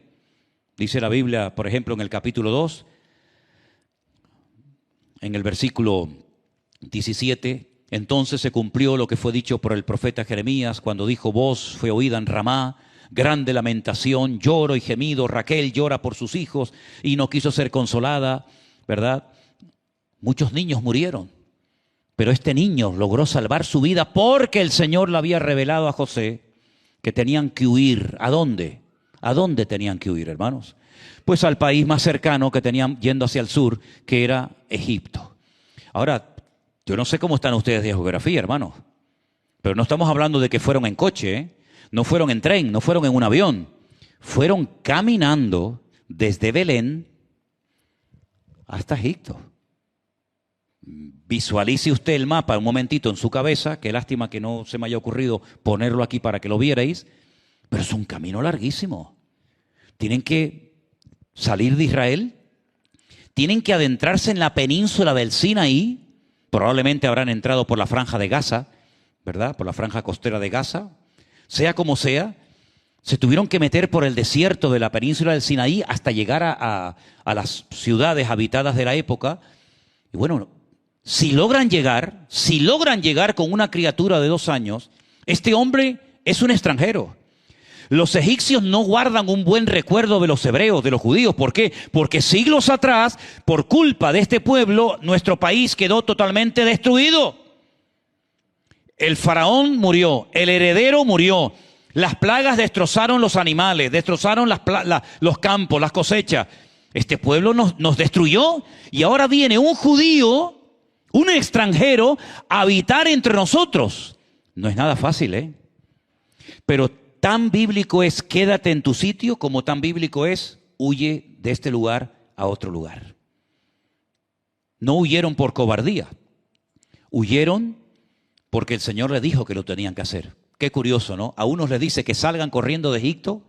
Dice la Biblia, por ejemplo, en el capítulo 2, en el versículo 17, entonces se cumplió lo que fue dicho por el profeta Jeremías cuando dijo: voz fue oída en Ramá, grande lamentación, lloro y gemido, Raquel llora por sus hijos y no quiso ser consolada, ¿verdad? Muchos niños murieron, pero este niño logró salvar su vida porque el Señor le había revelado a José que tenían que huir. ¿A dónde? ¿A dónde tenían que huir, hermanos? Pues al país más cercano que tenían yendo hacia el sur, que era Egipto. Ahora, yo no sé cómo están ustedes de geografía, hermanos, pero no estamos hablando de que fueron en coche, ¿eh? No fueron en tren, no fueron en un avión. Fueron caminando desde Belén hasta Egipto. Visualice usted el mapa un momentito en su cabeza. Qué lástima que no se me haya ocurrido ponerlo aquí para que lo vierais. Pero es un camino larguísimo. Tienen que salir de Israel. Tienen que adentrarse en la península del Sinaí. Probablemente habrán entrado por la franja de Gaza, ¿verdad? Por la franja costera de Gaza. Sea como sea, se tuvieron que meter por el desierto de la península del Sinaí hasta llegar a las ciudades habitadas de la época. Y bueno, si logran llegar con una criatura de 2 años, este hombre es un extranjero. Los egipcios no guardan un buen recuerdo de los hebreos, de los judíos. ¿Por qué? Porque siglos atrás, por culpa de este pueblo, nuestro país quedó totalmente destruido. El faraón murió, el heredero murió, las plagas destrozaron los animales, destrozaron los campos, las cosechas. Este pueblo nos destruyó y ahora viene un judío, un extranjero, a habitar entre nosotros. No es nada fácil, ¿eh? Pero tan bíblico es quédate en tu sitio como tan bíblico es huye de este lugar a otro lugar. No huyeron por cobardía, huyeron porque el Señor les dijo que lo tenían que hacer. Qué curioso, ¿no? A unos les dice que salgan corriendo de Egipto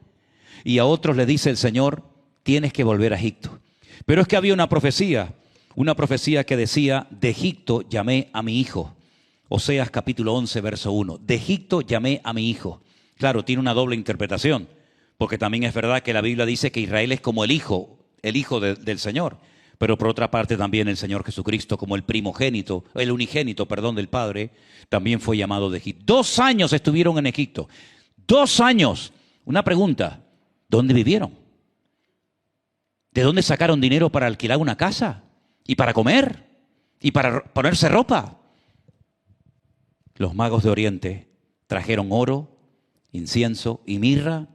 y a otros les dice el Señor, tienes que volver a Egipto. Pero es que había una profecía que decía, de Egipto llamé a mi hijo. Oseas capítulo 11, verso 1. De Egipto llamé a mi hijo. Claro, tiene una doble interpretación, porque también es verdad que la Biblia dice que Israel es como el hijo del Señor. Pero por otra parte también el Señor Jesucristo, como el unigénito del Padre, también fue llamado de Egipto. 2 años estuvieron en Egipto. 2 años. Una pregunta, ¿dónde vivieron? ¿De dónde sacaron dinero para alquilar una casa? ¿Y para comer? ¿Y para ponerse ropa? Los magos de Oriente trajeron oro, incienso y mirra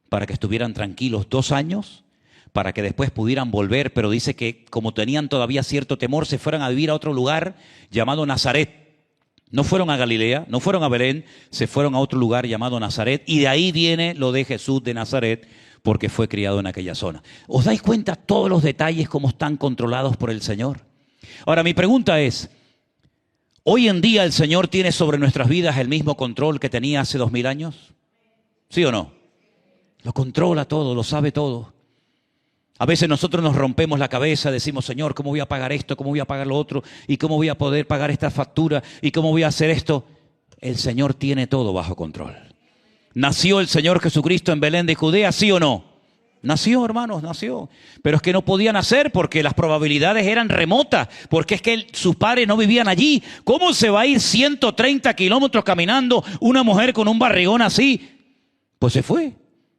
para que estuvieran tranquilos 2 años, para que después pudieran volver, pero dice que como tenían todavía cierto temor, se fueran a vivir a otro lugar llamado Nazaret. No fueron a Galilea, no fueron a Belén, se fueron a otro lugar llamado Nazaret, y de ahí viene lo de Jesús de Nazaret, porque fue criado en aquella zona. ¿Os dais cuenta todos los detalles cómo están controlados por el Señor? Ahora, mi pregunta es, ¿hoy en día el Señor tiene sobre nuestras vidas el mismo control que tenía hace 2000 años? ¿Sí o no? Lo controla todo, lo sabe todo. A veces nosotros nos rompemos la cabeza, decimos, Señor, ¿cómo voy a pagar esto? ¿Cómo voy a pagar lo otro? ¿Y cómo voy a poder pagar esta factura? ¿Y cómo voy a hacer esto? El Señor tiene todo bajo control. ¿Nació el Señor Jesucristo en Belén de Judea, sí o no? Nació, hermanos, nació. Pero es que no podía nacer porque las probabilidades eran remotas, porque es que sus padres no vivían allí. ¿Cómo se va a ir 130 kilómetros caminando una mujer con un barrigón así? Pues se fue.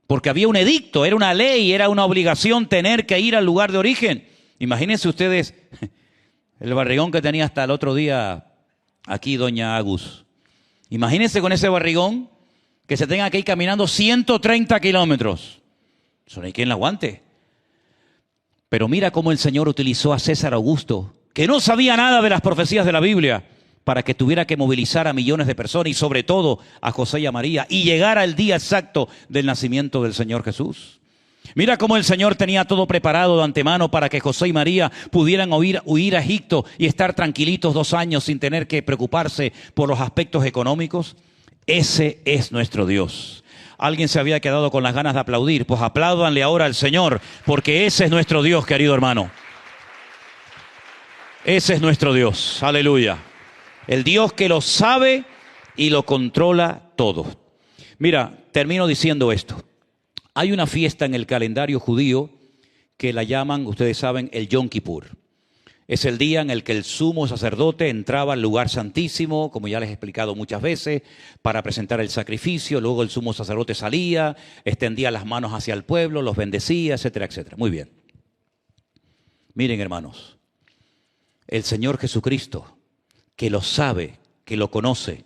Porque había un edicto, era una ley, era una obligación tener que ir al lugar de origen. Imagínense ustedes el barrigón que tenía hasta el otro día aquí doña Agus. Imagínense con ese barrigón que se tenga que ir caminando 130 kilómetros. Eso no hay quien lo aguante. Pero mira cómo el Señor utilizó a César Augusto, que no sabía nada de las profecías de la Biblia, para que tuviera que movilizar a millones de personas y sobre todo a José y a María y llegara el día exacto del nacimiento del Señor Jesús. Mira cómo el Señor tenía todo preparado de antemano para que José y María pudieran huir a Egipto y estar tranquilitos 2 años sin tener que preocuparse por los aspectos económicos. Ese es nuestro Dios. Alguien se había quedado con las ganas de aplaudir, pues apláudanle ahora al Señor, porque ese es nuestro Dios, querido hermano. Ese es nuestro Dios, aleluya. El Dios que lo sabe y lo controla todo. Mira, termino diciendo esto. Hay una fiesta en el calendario judío que la llaman, ustedes saben, el Yom Kippur. Es el día en el que el sumo sacerdote entraba al lugar santísimo, como ya les he explicado muchas veces, para presentar el sacrificio. Luego el sumo sacerdote salía, extendía las manos hacia el pueblo, los bendecía, etcétera, etcétera. Muy bien. Miren, hermanos, el Señor Jesucristo, que lo sabe, que lo conoce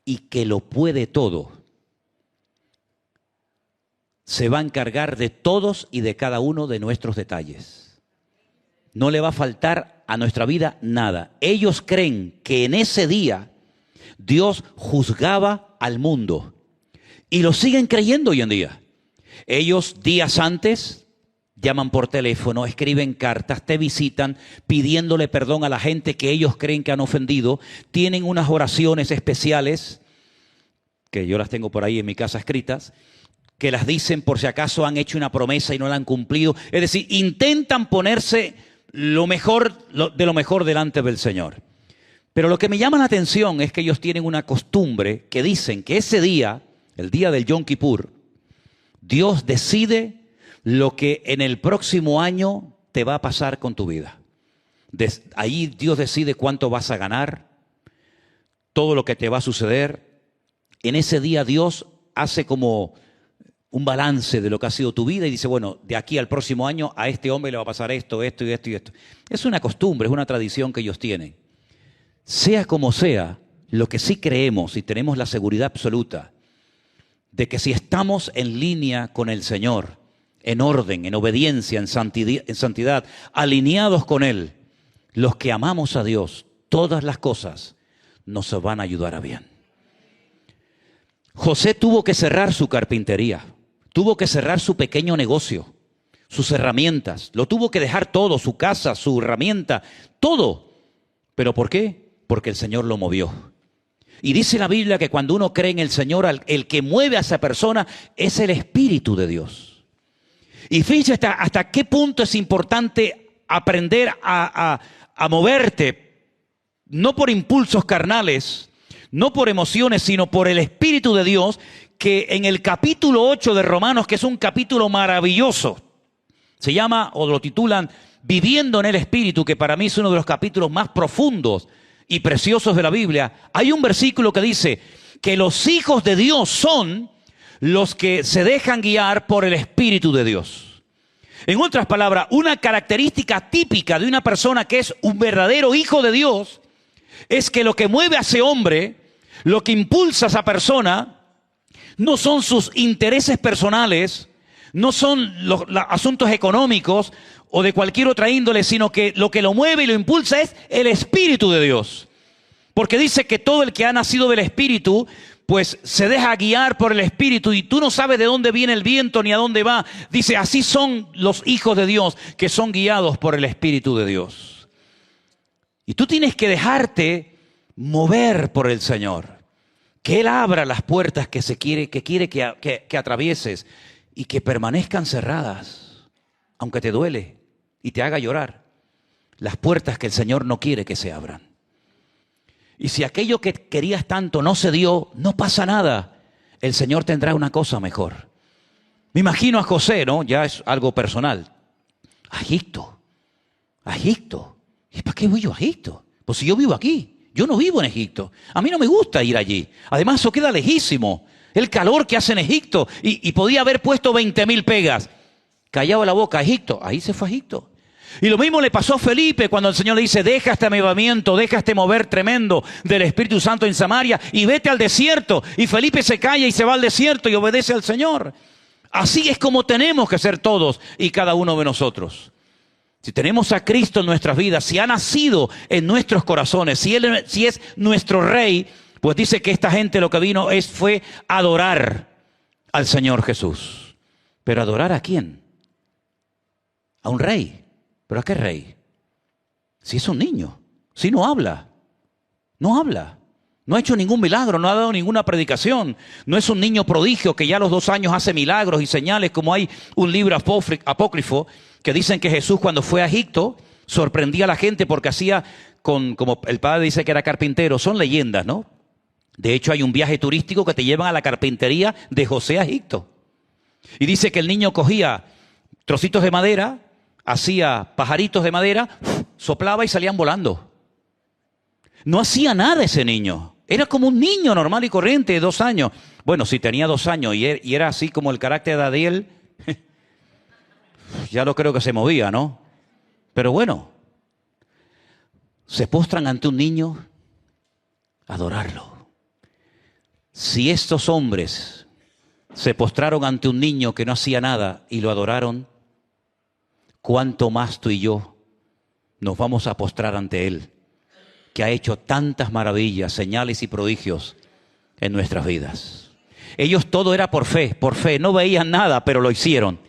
y que lo puede todo, se va a encargar de todos y de cada uno de nuestros detalles. No le va a faltar a nuestra vida nada. Ellos creen que en ese día Dios juzgaba al mundo y lo siguen creyendo hoy en día. Ellos días antes llaman por teléfono, escriben cartas, te visitan pidiéndole perdón a la gente que ellos creen que han ofendido. Tienen unas oraciones especiales, que yo las tengo por ahí en mi casa escritas, que las dicen por si acaso han hecho una promesa y no la han cumplido. Es decir, intentan ponerse lo mejor delante del Señor. Pero lo que me llama la atención es que ellos tienen una costumbre que dicen que ese día, el día del Yom Kippur, Dios decide lo que en el próximo año te va a pasar con tu vida. Ahí Dios decide cuánto vas a ganar, todo lo que te va a suceder. En ese día Dios hace como un balance de lo que ha sido tu vida y dice, bueno, de aquí al próximo año a este hombre le va a pasar esto, esto y esto y esto. Es una costumbre, es una tradición que ellos tienen. Sea como sea, lo que sí creemos y tenemos la seguridad absoluta de que si estamos en línea con el Señor, en orden, en obediencia, en santidad, alineados con Él, los que amamos a Dios, todas las cosas nos van a ayudar a bien. José tuvo que cerrar su carpintería. Tuvo que cerrar su pequeño negocio, sus herramientas. Lo tuvo que dejar todo, su casa, su herramienta, todo. ¿Pero por qué? Porque el Señor lo movió. Y dice la Biblia que cuando uno cree en el Señor, el que mueve a esa persona es el Espíritu de Dios. Y fíjense hasta qué punto es importante aprender a moverte, no por impulsos carnales, no por emociones, sino por el Espíritu de Dios, que en el capítulo 8 de Romanos, que es un capítulo maravilloso, se llama, o lo titulan, Viviendo en el Espíritu, que para mí es uno de los capítulos más profundos y preciosos de la Biblia. Hay un versículo que dice que los hijos de Dios son los que se dejan guiar por el Espíritu de Dios. En otras palabras, una característica típica de una persona que es un verdadero hijo de Dios es que lo que mueve a ese hombre, lo que impulsa a esa persona, no son sus intereses personales, no son los asuntos económicos o de cualquier otra índole, sino que lo mueve y lo impulsa es el Espíritu de Dios. Porque dice que todo el que ha nacido del Espíritu, pues se deja guiar por el Espíritu y tú no sabes de dónde viene el viento ni a dónde va. Dice, así son los hijos de Dios, que son guiados por el Espíritu de Dios. Y tú tienes que dejarte mover por el Señor. Que Él abra las puertas que quiere que atravieses y que permanezcan cerradas, aunque te duele y te haga llorar. Las puertas que el Señor no quiere que se abran. Y si aquello que querías tanto no se dio, no pasa nada. El Señor tendrá una cosa mejor. Me imagino a José, ¿no? Ya es algo personal. A Egipto. ¿Y para qué voy yo a Egipto? Pues si yo vivo aquí. Yo no vivo en Egipto. A mí no me gusta ir allí. Además, eso queda lejísimo. El calor que hace en Egipto. Y podía haber puesto 20.000 pegas. Callaba la boca. Egipto. Ahí se fue a Egipto. Y lo mismo le pasó a Felipe cuando el Señor le dice, deja este avivamiento, deja este mover tremendo del Espíritu Santo en Samaria y vete al desierto. Y Felipe se calla y se va al desierto y obedece al Señor. Así es como tenemos que ser todos y cada uno de nosotros. Si tenemos a Cristo en nuestras vidas, si ha nacido en nuestros corazones, si es nuestro Rey, pues dice que esta gente lo que vino fue adorar al Señor Jesús. ¿Pero adorar a quién? A un rey. ¿Pero a qué rey? Si es un niño, si no habla, no ha hecho ningún milagro, no ha dado ninguna predicación, no es un niño prodigio que ya a los 2 años hace milagros y señales, como hay un libro apócrifo que dicen que Jesús cuando fue a Egipto sorprendía a la gente porque hacía, como el padre dice que era carpintero, son leyendas, ¿no? De hecho hay un viaje turístico que te llevan a la carpintería de José a Egipto. Y dice que el niño cogía trocitos de madera, hacía pajaritos de madera, soplaba y salían volando. No hacía nada ese niño. Era como un niño normal y corriente de 2 años. Bueno, si tenía 2 años y era así como el carácter de Adiel, ya lo creo que se movía, ¿no? Pero bueno, se postran ante un niño a adorarlo. Si estos hombres se postraron ante un niño que no hacía nada y lo adoraron, ¿cuánto más tú y yo nos vamos a postrar ante Él, que ha hecho tantas maravillas, señales y prodigios en nuestras vidas? Ellos todo era por fe, no veían nada, pero lo hicieron.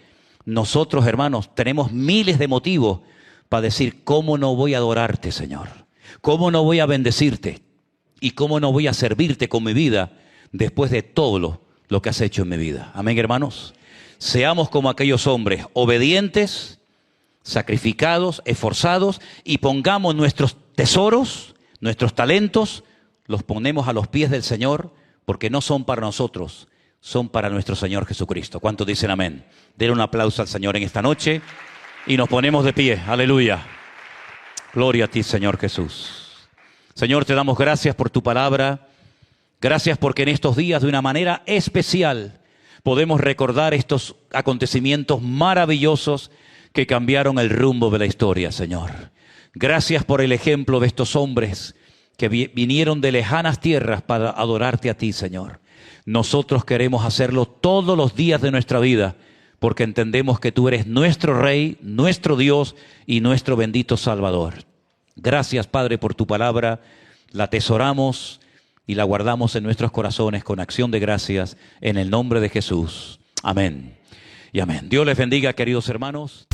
Nosotros, hermanos, tenemos miles de motivos para decir, ¿cómo no voy a adorarte, Señor? ¿Cómo no voy a bendecirte? ¿Y cómo no voy a servirte con mi vida después de todo lo que has hecho en mi vida? Amén, hermanos. Seamos como aquellos hombres, obedientes, sacrificados, esforzados, y pongamos nuestros tesoros, nuestros talentos, los ponemos a los pies del Señor, porque no son para nosotros, son para nuestro Señor Jesucristo. ¿Cuántos dicen amén? Denle un aplauso al Señor en esta noche y nos ponemos de pie. Aleluya. Gloria a ti, Señor Jesús. Señor, te damos gracias por tu palabra. Gracias porque en estos días, de una manera especial, podemos recordar estos acontecimientos maravillosos que cambiaron el rumbo de la historia, Señor. Gracias por el ejemplo de estos hombres que vinieron de lejanas tierras para adorarte a ti, Señor. Nosotros queremos hacerlo todos los días de nuestra vida, porque entendemos que tú eres nuestro Rey, nuestro Dios y nuestro bendito Salvador. Gracias, Padre, por tu palabra. La atesoramos y la guardamos en nuestros corazones con acción de gracias en el nombre de Jesús. Amén y amén. Dios les bendiga, queridos hermanos.